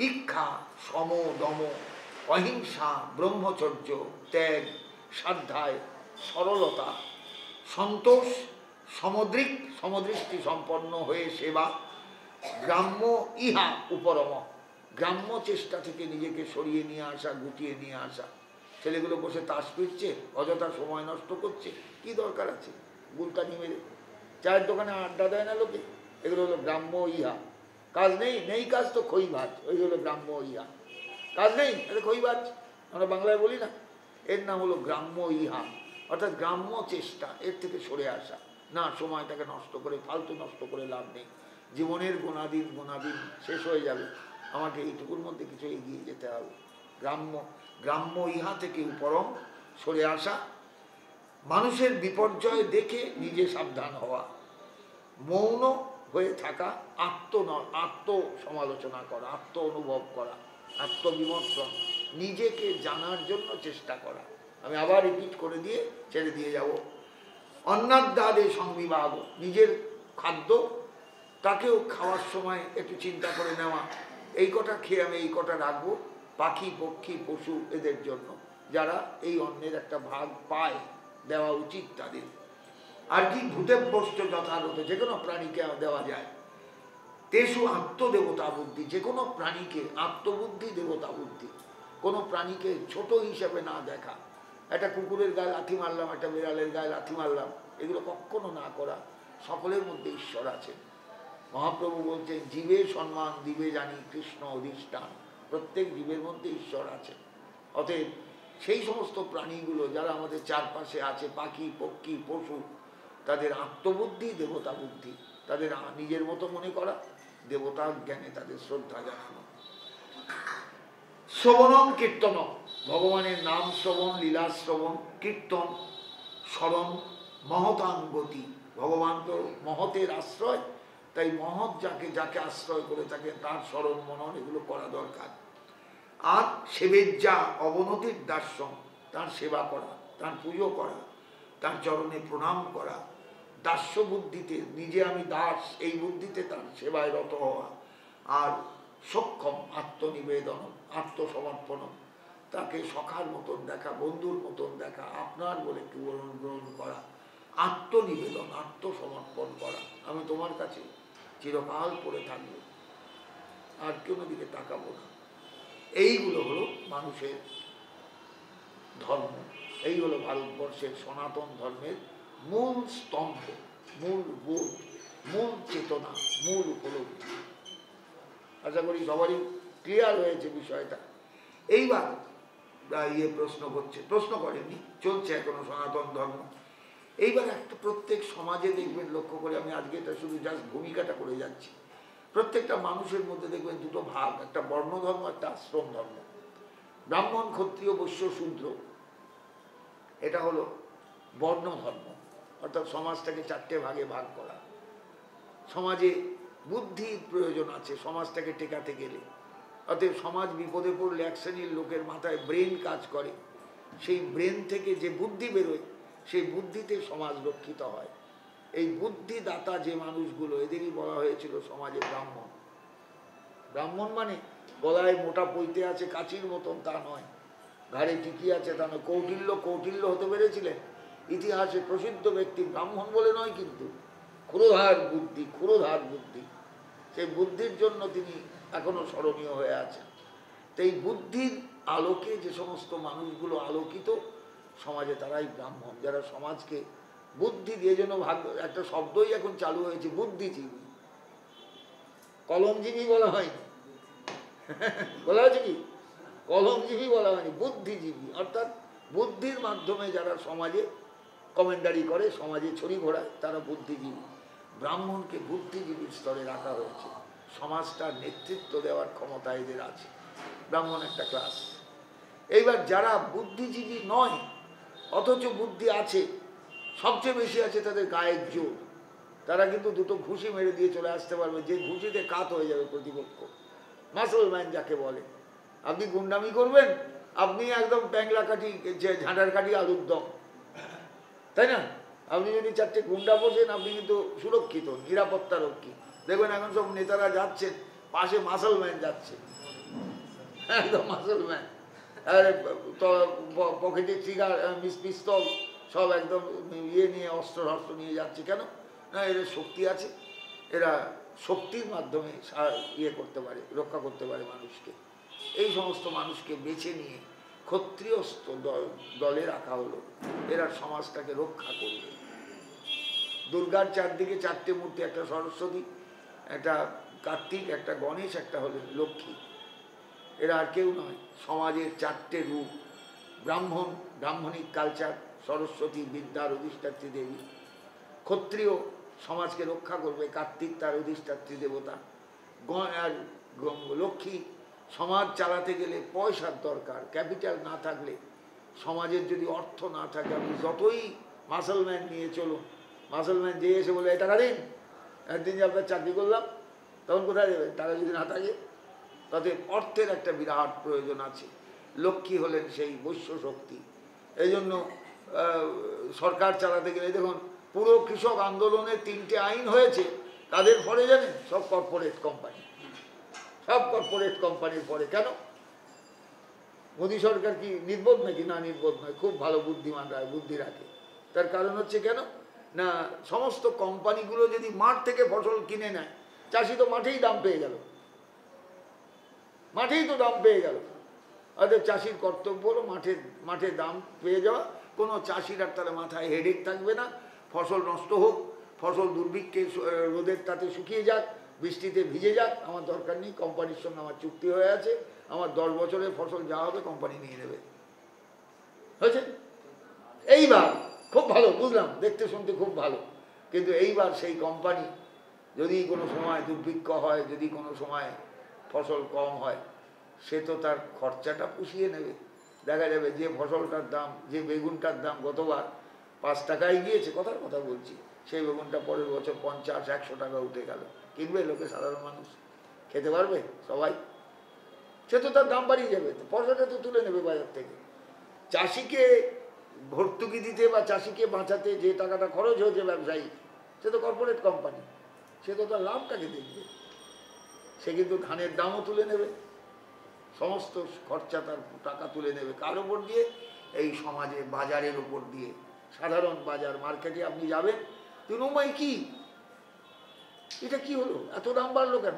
ইক্ষা, সম, দম, অহিংসা, ব্রহ্মচর্য, ত্যাগ, সাধ্যায়, সরলতা, সন্তোষ, সমদৃষ্টি সম্পন্ন হয়ে সেবা, গ্রাম্য ইহা উপরম, গ্রাম্য চেষ্টা থেকে নিজেকে সরিয়ে নিয়ে আসা, গুটিয়ে নিয়ে আসা। ছেলেগুলো বসে তাস পিটছে, অযথা সময় নষ্ট করছে, কি দরকার আছে? গুলকানি মেরে চায়ের দোকানে আড্ডা দেয় না লোকে, এগুলো হলো গ্রাম্য ইহা। কাজ নেই কাজ তো খই ভাজ, ওই হলো গ্রাম্য ইহা। কাজ নেই, এটা খই ভাজ, আমরা বাংলায় বলি না, এর নাম হলো গ্রাম্য ইহা। অর্থাৎ গ্রাম্য চেষ্টা, এর থেকে সরে আসা। না, সময়টাকে নষ্ট করে, ফালতু নষ্ট করে লাভ নেই। জীবনের গোনাদিন শেষ হয়ে যাবে, আমাকে এইটুকুর মধ্যে কিছু এগিয়ে যেতে হবে। গ্রাম্য ইহা থেকে উপরম সরে আসা, মানুষের বিপর্যয় দেখে নিজে সাবধান হওয়া, মৌন হয়ে থাকা, আত্ম সমালোচনা করা, আত্ম অনুভব করা, আত্মবিমর্শন, নিজেকে জানার জন্য চেষ্টা করা। আমি আবার রিপিট করে দিয়ে ছেড়ে দিয়ে যাব। অন্নাদ্যাদে সংবিভাগ, নিজের খাদ্য তাকেও খাওয়ার সময় একটু চিন্তা করে নেওয়া, এই কটা খেয়ে আমি এই কটা রাখবো পাখি, পক্ষী, পশু এদের জন্য, যারা এই অন্নের একটা ভাগ পায়, দেওয়া উচিত তাদের। আর কি ভূতেভ্যস্ত যথাযথ, যে কোনো প্রাণীকে দেওয়া যায়। তেষু আত্মদেবতা বুদ্ধি, যে কোনো প্রাণীকে আত্মবুদ্ধি, দেবতা বুদ্ধি। কোনো প্রাণীকে ছোট হিসেবে না দেখা, একটা কুকুরের গায়ে লাথি মারলাম, একটা বিড়ালের গায়ে লাথি মারলাম, এগুলো কখনো না করা। সকলের মধ্যে ঈশ্বর আছে। মহাপ্রভু বলছেন জীবে সম্মান দিবে জানি কৃষ্ণ অধিষ্ঠান, প্রত্যেক জীবের মধ্যে ঈশ্বর আছে। অতএব সেই সমস্ত প্রাণীগুলো যারা আমাদের চারপাশে আছে, পাখি, পক্ষী, পশু, তাদের আত্মবুদ্ধি, দেবতা বুদ্ধি, তাদের নিজের মতো মনে করা, দেবতার জ্ঞানে তাদের শ্রদ্ধা জানানো। শ্রবণম কীর্তনম, ভগবানের নাম শ্রবণ, লীলা শ্রবণ, কীর্তন, স্মরণ, মহতাঙ্গতি। ভগবান তো মহতের আশ্রয়, তাই মহৎ যাকে আশ্রয় করে থাকে তার স্মরণ মনন এগুলো করা দরকার। আর সেবেজ্জা অবনতির দাস্যম, তার সেবা করা, তার পুজো করা, তার চরণে প্রণাম করা, দাস্য বুদ্ধিতে, নিজে আমি দাস এই বুদ্ধিতে তার সেবায় রত হওয়া। আর সক্ষম আত্মনিবেদন, আত্মসমর্পণ, তাকে সখার মতন দেখা, বন্ধুর মতন দেখা, আপনার বলে গ্রহণ করা, আত্মনিবেদন, আত্মসমর্পণ করা। আমি তোমার কাছে চিরকাল পড়ে থাকবো, আর কোনো দিকে তাকাবো না। এইগুলো হলো মানুষের ধর্ম, এই হলো ভারতবর্ষের সনাতন ধর্মের মূল স্তম্ভ, মূল বোধ, মূল চেতনা, মূল উপলব্ধি। আশা করি সবারই ক্লিয়ার হয়েছে বিষয়টা। এইবার প্রশ্ন করেনি, চলছে এখনো সনাতন ধর্ম। এইবার একটা প্রত্যেক সমাজে দেখবেন, লক্ষ্য করে আমি আজকে এটা শুধু জাস্ট ভূমিকাটা করে যাচ্ছি, প্রত্যেকটা মানুষের মধ্যে দেখবেন দুটো ভাগ, একটা বর্ণ ধর্ম, একটা আশ্রম ধর্ম। ব্রাহ্মণ, ক্ষত্রিয়, বৈশ্য, শূদ্র, এটা হলো বর্ণ ধর্ম, অর্থাৎ সমাজটাকে চারটে ভাগে ভাগ করা। সমাজে বুদ্ধির প্রয়োজন আছে সমাজটাকে টেকাতে গেলে, অতএব সমাজ বিপদে পড়লে এক শ্রেণীর লোকের মাথায় ব্রেন কাজ করে, সেই ব্রেন থেকে যে বুদ্ধি বেরোয় সেই বুদ্ধিতে সমাজ রক্ষিত হয়। এই বুদ্ধিদাতা যে মানুষগুলো, এদেরই বলা হয়েছিল সমাজে ব্রাহ্মণ। ব্রাহ্মণ মানে গলায় মোটা পৈতে আছে কাচির মতন তা নয়, ঘাড়ে টিকি আছে তা নয়। কৌটিল্য হতে পেরেছিলেন ইতিহাসে প্রসিদ্ধ ব্যক্তি, ব্রাহ্মণ বলে নয় কিন্তু, ক্ষুরোধার বুদ্ধি, সেই বুদ্ধির জন্য তিনি এখনো স্মরণীয় হয়ে আছেন। তো এই বুদ্ধির আলোকে যে সমস্ত মানুষগুলো আলোকিত সমাজে, তারাই ব্রাহ্মণ, যারা সমাজকে বুদ্ধি দিয়ে, জন্য একটা শব্দই এখন চালু হয়েছে, বুদ্ধিজীবী। কলমজীবী বলা হয়নি, বলা হয়েছে কি, কলমজীবী বলা হয়নি, বুদ্ধিজীবী, অর্থাৎ বুদ্ধির মাধ্যমে যারা সমাজে কমেন্ডারি করে, সমাজে ছড়ি ঘোরায়, তারা বুদ্ধিজীবী। ব্রাহ্মণকে বুদ্ধিজীবীর স্তরে রাখা হয়েছে, সমাজটার নেতৃত্ব দেওয়ার ক্ষমতা এদের আছে। ব্রাহ্মণ একটা ক্লাস। এইবার যারা বুদ্ধিজীবী নয় অথচ বুদ্ধি আছে, সবচেয়ে বেশি আছে তাদের গায়ের জোর, তারা কিন্তু দুটো ঘুষি মেরে দিয়ে চলে আসতে পারবে, যে ঘুষিতে কাত হয়ে যাবে প্রতিপক্ষ। মাসল ম্যান যাকে বলে। আপনি গুন্ডামি করবেন, আপনি একদম ট্যাংলা কাঠি, ঝাঁটার কাঠি, আলুর দম, তাই না? আপনি যদি চারটে গুন্ডা বসেন, আপনি কিন্তু সুরক্ষিত, নিরাপত্তা রক্ষী। দেখবেন এখন সব নেতারা যাচ্ছেন, পাশে মাসল ম্যান যাচ্ছে, একদম মাসল ম্যান, পকেটে ট্রিগার, পিস্তল সব একদম ইয়ে নিয়ে, অস্ত্র শস্ত্র নিয়ে যাচ্ছে। কেন না, এদের শক্তি আছে, এরা শক্তির মাধ্যমে ইয়ে করতে পারে, রক্ষা করতে পারে মানুষকে। এই সমস্ত মানুষকে বেছে নিয়ে ক্ষত্রিয় দলে রাখা হলো, এরা সমাজটাকে রক্ষা করবে। দুর্গার চারদিকে চারটে মূর্তি, একটা সরস্বতী, একটা কার্তিক, একটা গণেশ, একটা হলেন লক্ষ্মী। এরা আর কেউ নয়, সমাজের চারটে রূপ। ব্রাহ্মণ, ব্রাহ্মণিক কালচার, সরস্বতী বিদ্যার অধিষ্ঠাত্রী দেবী, ক্ষত্রিয় সমাজকে রক্ষা করবে, কার্তিক তার অধিষ্ঠাত্রী দেবতা, আর লক্ষ্মী সমাজ চালাতে গেলে পয়সার দরকার, ক্যাপিটাল না থাকলে, সমাজের যদি অর্থ না থাকে, আপনি যতই মাসলম্যান নিয়ে চলুন, মাসলম্যান যে এসে বলে টাকা দিন, একদিন যে আপনার চাকরি করলাম, তখন কোথায় দেবেন টাকা যদি না থাকে? তাতে অর্থের একটা বিরাট প্রয়োজন আছে। লক্ষ্মী হলেন সেই বৈশ্য শক্তি। এই জন্য সরকার চালাতে গেলে দেখুন, পুরো কৃষক আন্দোলনের 3টে আইন হয়েছে, তাদের পরে জানেন, সব কর্পোরেট কোম্পানি, সব কর্পোরেট কোম্পানির পরে। কেন? মোদী সরকার কি নির্বোধ নাকি? না, নির্বোধ নয়, খুব ভালো বুদ্ধিমানরা বুদ্ধি রাখে। তার কারণ হচ্ছে কেন না, সমস্ত কোম্পানিগুলো যদি মাঠ থেকে ফসল কিনে নেয়, চাষি তো মাঠেই দাম পেয়ে গেল, মাঠেই তো দাম পেয়ে গেল। অর্থাৎ চাষির কর্তব্য হলো মাঠে দাম পেয়ে যাওয়া। কোনো চাষির আর তাহলে মাথায় হেডেক থাকবে না, ফসল নষ্ট হোক, ফসল দুর্ভিক্ষে রোদের তাতে শুকিয়ে যাক, বৃষ্টিতে ভিজে যাক, আমার দরকার নেই, কোম্পানির সঙ্গে আমার চুক্তি হয়ে আছে, আমার 10 বছরের ফসল যা হবে কোম্পানি নিয়ে নেবে। হয়েছে? এইবার খুব ভালো, বুঝলাম, দেখতে শুনতে খুব ভালো, কিন্তু এইবার সেই কোম্পানি যদি কোনো সময় দুর্ভিক্ষ হয়, যদি কোনো সময় ফসল কম হয়, সে তো তার খরচাটা পুষিয়ে নেবে। দেখা যাবে যে ফসলটার দাম, যে বেগুনটার দাম গতবার 5 টাকায় গিয়েছে, কথার কথা বলছি, সেই বেগুনটা পরের বছর 50-100 টাকা উঠে গেল। কিনবে লোকে? সাধারণ মানুষ খেতে পারবে সবাই? সে তো তার দাম বাড়িয়ে যাবে, পয়সাটা তো তুলে নেবে বাজার থেকে। চাষিকে ভর্তুকি দিতে বা চাষিকে বাঁচাতে যে টাকাটা খরচ হয়েছে ব্যবসায়ী, সে তো কর্পোরেট কোম্পানি, সে তো তার লাভটাকে দেখবে। সে কিন্তু ধানের দামও তুলে নেবে, সমস্ত খরচা তার টাকা তুলে নেবে। কার উপর দিয়ে? এই সমাজে বাজারের উপর দিয়ে। সাধারণ বাজার, মার্কেটে আপনি যাবেন, তিনুমাই কি, এটা কি হলো, এত দাম বাড়লো কেন?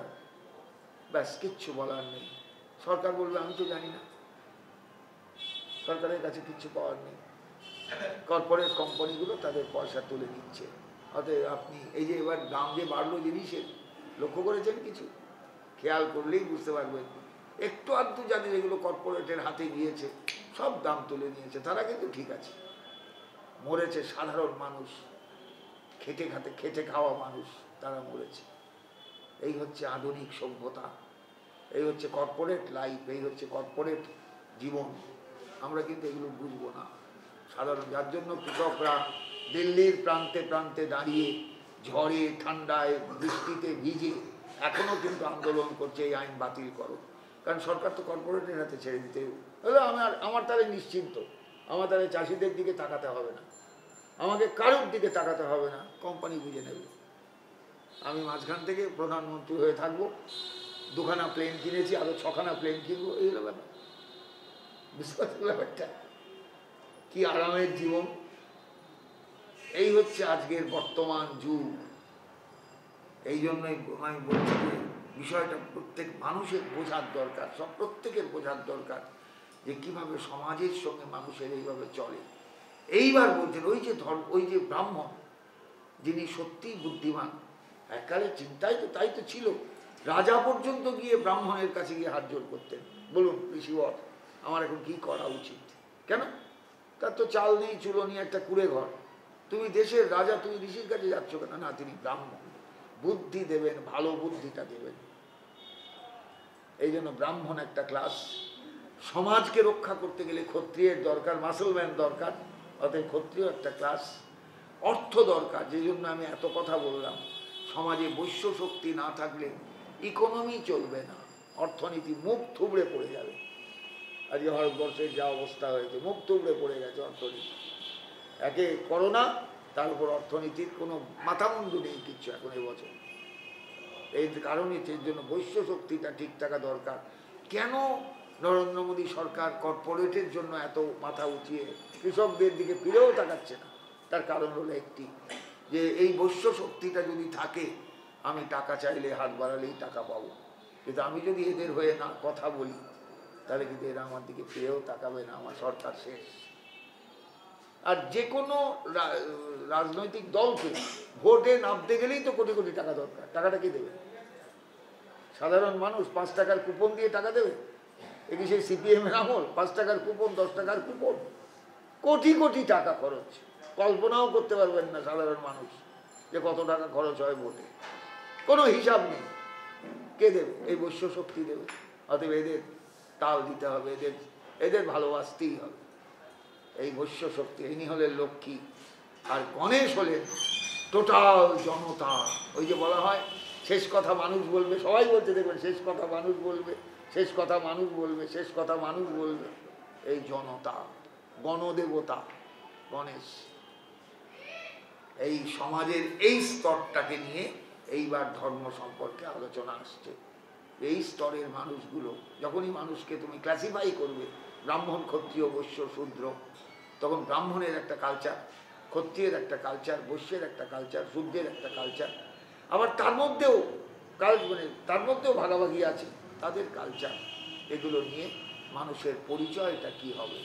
ব্যাস, কিচ্ছু বলার নেই। সরকার বলবে আমি তো জানি না, সরকারের কাছে কিচ্ছু পাওয়ার নেই। কর্পোরেট কোম্পানিগুলো তাদের পয়সা তুলে নিচ্ছে। অতএব আপনি এই যে এবার দাম যে বাড়লো জিনিসের, লক্ষ্য করেছেন কিছু? খেয়াল করলেই বুঝতে পারবেন। একটু আধটু জানি যেগুলো কর্পোরেটের হাতে গিয়েছে, সব দাম তুলে নিয়েছে, তারা কিন্তু ঠিক আছে। মরেছে সাধারণ মানুষ, খেটে খাওয়া মানুষ, তারা মরেছে। এই হচ্ছে আধুনিক সভ্যতা, এই হচ্ছে কর্পোরেট লাইফ, এই হচ্ছে কর্পোরেট জীবন। আমরা কিন্তু এগুলো বুঝবো না সাধারণ, যার জন্য কৃষকরা দিল্লির প্রান্তে প্রান্তে দাঁড়িয়ে ঝড়ে ঠান্ডায় বৃষ্টিতে ভিজে এখনো কিন্তু আন্দোলন করছে এই আইন বাতিল করো। কারণ সরকার তো কর্পোরেটের হাতে ছেড়ে দিতে হলে আমার তাহলে নিশ্চিন্ত, আমার তাহলে চাষিদের দিকে তাকাতে হবে না, আমাকে কারোর দিকে তাকাতে হবে না, কোম্পানি বুঝে নেবে। আমি মাঝখান থেকে প্রধানমন্ত্রী হয়ে থাকবো, 2খানা প্লেন কিনেছি, আরো 6খানা প্লেন কিনবো, এই হলো ব্যাপার। বুঝতে ব্যাপারটা কি আরামের জীবন। এই হচ্ছে আজকের বর্তমান যুগ। এই জন্যই আমি বলছি যে বিষয়টা প্রত্যেক মানুষের বোঝার দরকার, সব প্রত্যেকের বোঝার দরকার যে কিভাবে সমাজের সঙ্গে মানুষের এইভাবে চলে। এইবার বলছেন ওই যে ব্রাহ্মণ যিনি সত্যিই বুদ্ধিমান, এককালে চিন্তায় তো তাই তো ছিল, রাজা পর্যন্ত গিয়ে ব্রাহ্মণের কাছে গিয়ে হাত জোড় করতেন, বলুন ঋষিবর আমার এখন কি করা উচিত। কেন? তার তো চাল নেই, চুলো নেই, একটা কুড়ে ঘর। তুমি দেশের রাজা, তুমি ঋষির কাছে যাচ্ছ কেন? না, তিনি ব্রাহ্মণ, বুদ্ধি দেবেন, ভালো বুদ্ধিটা দেবেন। এই জন্য ব্রাহ্মণ একটা ক্লাস। সমাজকে রক্ষা করতে গেলে ক্ষত্রিয়ের দরকার, মাসলম্যান দরকার, অতএব ক্ষত্রিয় একটা ক্লাস। অর্থ দরকার, যে জন্য আমি এত কথা বললাম। সমাজে বৈশ্য শক্তি না থাকলে ইকোনমি চলবে না, অর্থনীতি মুখ থুবড়ে পড়ে যাবে। আজকে ভারতবর্ষের যা অবস্থা হয়েছে, মুখ থুবড়ে পড়ে গেছে অর্থনীতি। একে করোনা, তার উপর অর্থনীতির কোনো মাথামুন্ডু নেই কিচ্ছু এখন এবছর। এই কারণে এর জন্য বৈশ্য শক্তিটা ঠিক থাকা দরকার। কেন নরেন্দ্র মোদী সরকার কর্পোরেটের জন্য এত মাথা উঠিয়ে কৃষকদের দিকে ফিরেও তাকাচ্ছে না? তার কারণ হলো একটি, যে এই বৈশ্য শক্তিটা যদি থাকে, আমি টাকা চাইলে হাত বাড়ালেই টাকা পাবো, কিন্তু আমি যদি এদের হয়ে না কথা বলি, তাহলে কিন্তু এরা আমার দিকে ফিরেও তাকাবে না, আমার সরকার শেষ। আর যে কোনো রাজনৈতিক দলকে ভোটে নামতে গেলেই তো কোটি কোটি টাকা দরকার। টাকাটা কি দেবে? সাধারণ মানুষ 5 টাকার কুপন দিয়ে টাকা দেবে? এটি সেই সিপিএম এর আমল? 5 টাকার কুপন, 10 টাকার কুপন, কোটি কোটি টাকা খরচ। কল্পনাও করতে পারবেন না সাধারণ মানুষ যে কত টাকা খরচ হয় ভোটে, কোনো হিসাব নেই। কে দেবে? এই বৈশ্য শক্তি দেবে। অতএব এদের তাল দিতে হবে, এদের ভালোবাসতেই হবে। এই বৈশ্য শক্তি, ইনি হলেন লক্ষ্মী, আর গণেশ হলেন টোটাল জনতা। ওই যে বলা হয় শেষ কথা মানুষ বলবে, সবাই বলতে দেখবেন শেষ কথা মানুষ বলবে, শেষ কথা মানুষ বলবে, শেষ কথা মানুষ বলবে। এই জনতা, গণদেবতা গণেশ। এই সমাজের এই স্তরটাকে নিয়ে এইবার ধর্ম সম্পর্কে আলোচনা আসছে। এই স্তরের মানুষগুলো, যখনই মানুষকে তুমি ক্লাসিফাই করবে, ব্রাহ্মণ, ক্ষত্রিয়, বৈশ্য, শূদ্র, তখন ব্রাহ্মণের একটা কালচার, ক্ষত্রিয়ের একটা কালচার, বৈশ্যের একটা কালচার, শূদ্রের একটা কালচার, আবার তার মধ্যেও ভাগাভাগি আছে, তাদের কালচার। এগুলো নিয়ে মানুষের পরিচয়টা কি হবে?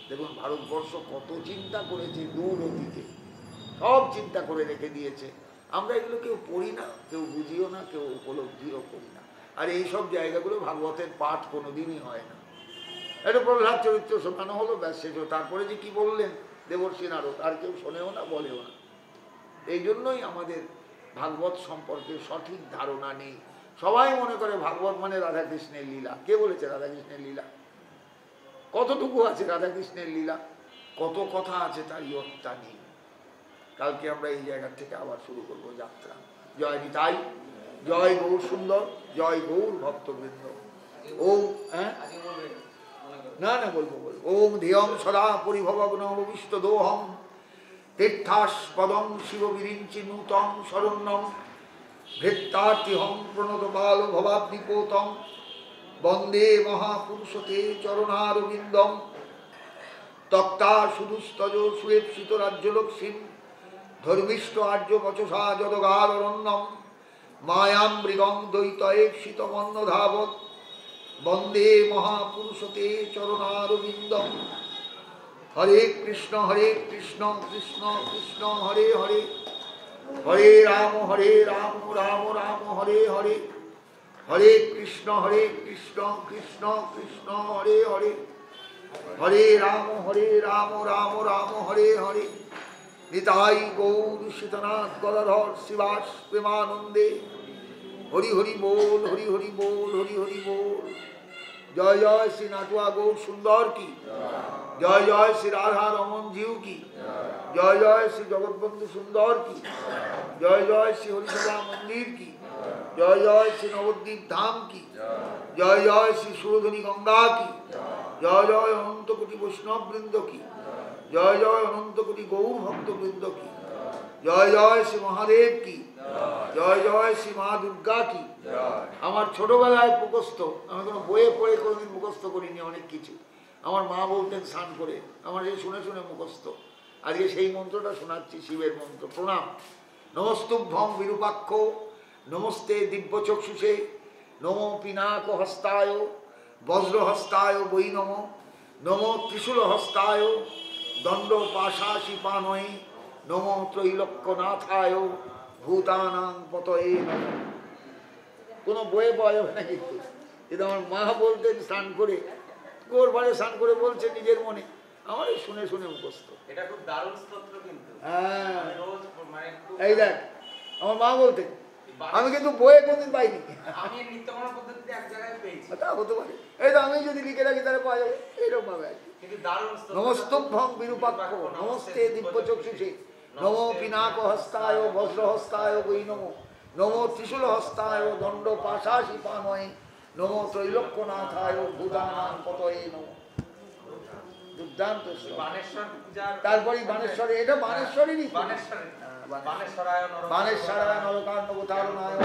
দেখুন ভারতবর্ষ কত চিন্তা করেছে দূর অতীতে, সব চিন্তা করে রেখে দিয়েছে। আমরা এগুলো কেউ পড়ি না, কেউ বুঝিও না, কেউ উপলব্ধিও করি না। আর এই সব জায়গাগুলো ভাগবতের পাঠ কোনোদিনই হয় না। একটা প্রহ্লাদ চরিত্র শোনানো হলো, ব্যাস শেষ। তারপরে যে কি বললেন দেবর্ষী নারদ, আর কেউ শোনেও না, বলেও না। এই জন্যই আমাদের ভাগবত সম্পর্কে সঠিক ধারণা নেই। সবাই মনে করে ভাগবত মানে রাধাকৃষ্ণের লীলা। কে বলেছে রাধাকৃষ্ণের লীলা? কতটুকু আছে রাধাকৃষ্ণের লীলা? কত কথা আছে তার ইয়ত্তা নেই। কালকে আমরা এই জায়গা থেকে আবার শুরু করবো যাত্রা। জয় নিতাই, জয় গৌর সুন্দর, জয় গৌর ভক্তবৃন্দ। ওম না বলবো। ওম ধিয়ম সদা পরিভবগ্ন ভবিষ্য দোহম তীর্থাস্পদম শিব বিরিঞ্চি নূতম শরণ্যম ভৃত্তার্তিহং প্রণত বাল ভবাব্দিপোতম বন্দে মহাপুরুষতে চরণারবিন্দম তক্তা সুদুস্তজ সুরেপ্সিত রাজ্যলক্ষ্মীম ধর্মিষ্ঠ আর্য বচসা যদগারণ্যম মায়াম মৃগং দ্বৈতয়েপ্সিত মন্নধাবৎ বন্দে মহাপুরুষতে চরণারবিন্দম। হরে কৃষ্ণ কৃষ্ণ কৃষ্ণ হরে হরে, হরে রাম রাম রাম হরে হরে, হরে কৃষ্ণ কৃষ্ণ কৃষ্ণ হরে হরে, হরে রাম রাম রাম হরে হরে নিতাই গৌর সীতনাথ গদাধর শিবাস প্রেমানন্দে হরি হরি बोल হরি হরি बोल হরি হরি बोल। জয় জয় শ্রী নাটুয়া গৌর সুন্দর কি, জয় জয় শ্রী রাধা রমন জিউ কি, জয় জয় শ্রী জগৎবন্ধু সুন্দর কি, জয় জয় শ্রী হরিসভা মন্দির কি, জয় জয় শ্রী নবদ্বীপ ধাম কি, জয় জয় শ্রী সুরধনী গঙ্গা কি, জয় জয় অনন্ত কোটি বৈষ্ণব বৃন্দ কি, জয় জয় অনন্ত কোটি গৌর ভক্ত বৃন্দ কি, জয় জয় শ্রী মহাদেব কি, জয় জয় শ্রী মা দুর্গা কি। আমার ছোটবেলায় মুখস্থ, আমি কোনো বইয়ে পড়ে কোনোদিন মুখস্থ করিনি অনেক কিছু। আমার মা বলতেন স্নান করে, আমার এই শুনে শুনে মুখস্থ। আজকে সেই মন্ত্রটা শোনাচ্ছি, শিবের মন্ত্র। প্রণাম। নমস্তুভ্যং বিরূপাক্ষ নমস্তে দিব্যচক্ষুষে নমো পিনাক হস্তায় বজ্রহস্তায় বৈ নম নমো ত্রিশূল হস্তায় দণ্ড পাশাশি পানয়ে নমো ত্রৈলোক্যনাথায় ভূতানাং পতয়ে নমঃ। কোনো বইয়ে পাওয়া যাবে না কিন্তু, কিন্তু আমার মা বলতেন স্নান করে, গোরবারে স্নান করে বলছে নিজের মনে, আমার এই শুনে শুনে মুখস্থ। এটা খুব দারুণ স্তোত্র কিন্তু। হ্যাঁ এই দেখ, আমার মা বলতেন, আমি কিন্তু বইয়ে কোনদিন পাইনি। আমি নিত্যকর্ম পদ্ধতিতে এক জায়গায় পেয়েছি। তা হতে পারে, এই তো আমি যদি লিখে রাখি তাহলে পাওয়া যাবে, এইরকম ভাবে আর কি। কিন্তু দারুণ স্তোত্র। নমস্তুভ্যং বিরূপাক্ষ নমস্তে দিব্যচক্ষুষে নমো পিনাক হস্তায় বজ্রহস্তায় বৈ নমো নমো ত্রিশূল হস্তায় দণ্ড পাশাশি পানয়ে নমো ত্রৈলোক্যনাথায় ভূতানাং পতয়ে নমঃ। দুর্দান্ত। তারপরে বানেশ্বরে, এটা বানেশ্বরেরই, বানেশ্বরায় নরকার্ণবতারণায়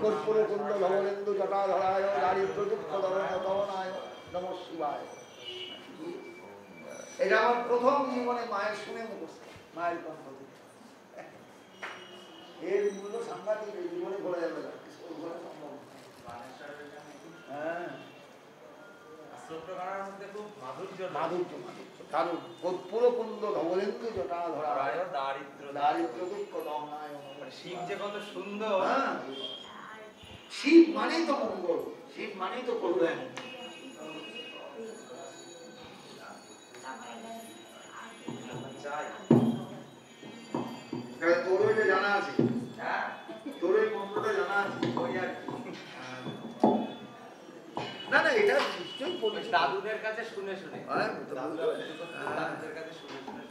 কর্পূর কুণ্ড ধবলেন্দু জটাধরায় দারিদ্র দুঃখ দরণায় নমঃ শিবায়। এটা আমার প্রথম জীবনে মায়ের শুনে মুখস্থ, মায়ের কণ্ঠ থেকে। এর মূল্য সাংঘাতিক, এই জীবনে বলা যাবে না, সম্ভব। হ্যাঁ মাধুর্য মাধুর্য কারণ কর্পূর কুণ্ড ধবলেন্দু জটাধরায় দারিদ্র দুঃখ দমনায়। শিব যে কত সুন্দর। হ্যাঁ শিব মানেই তো মঙ্গল, শিব মানেই তো কল্যাণ। তোর ওইটা জানা আছে, তোর ওই মন্ত্রটা জানা আছে। না না, এটা নিশ্চয়ই দাদুদের কাছে শুনে শুনে, দাদুদের কাছে শুনে শুনে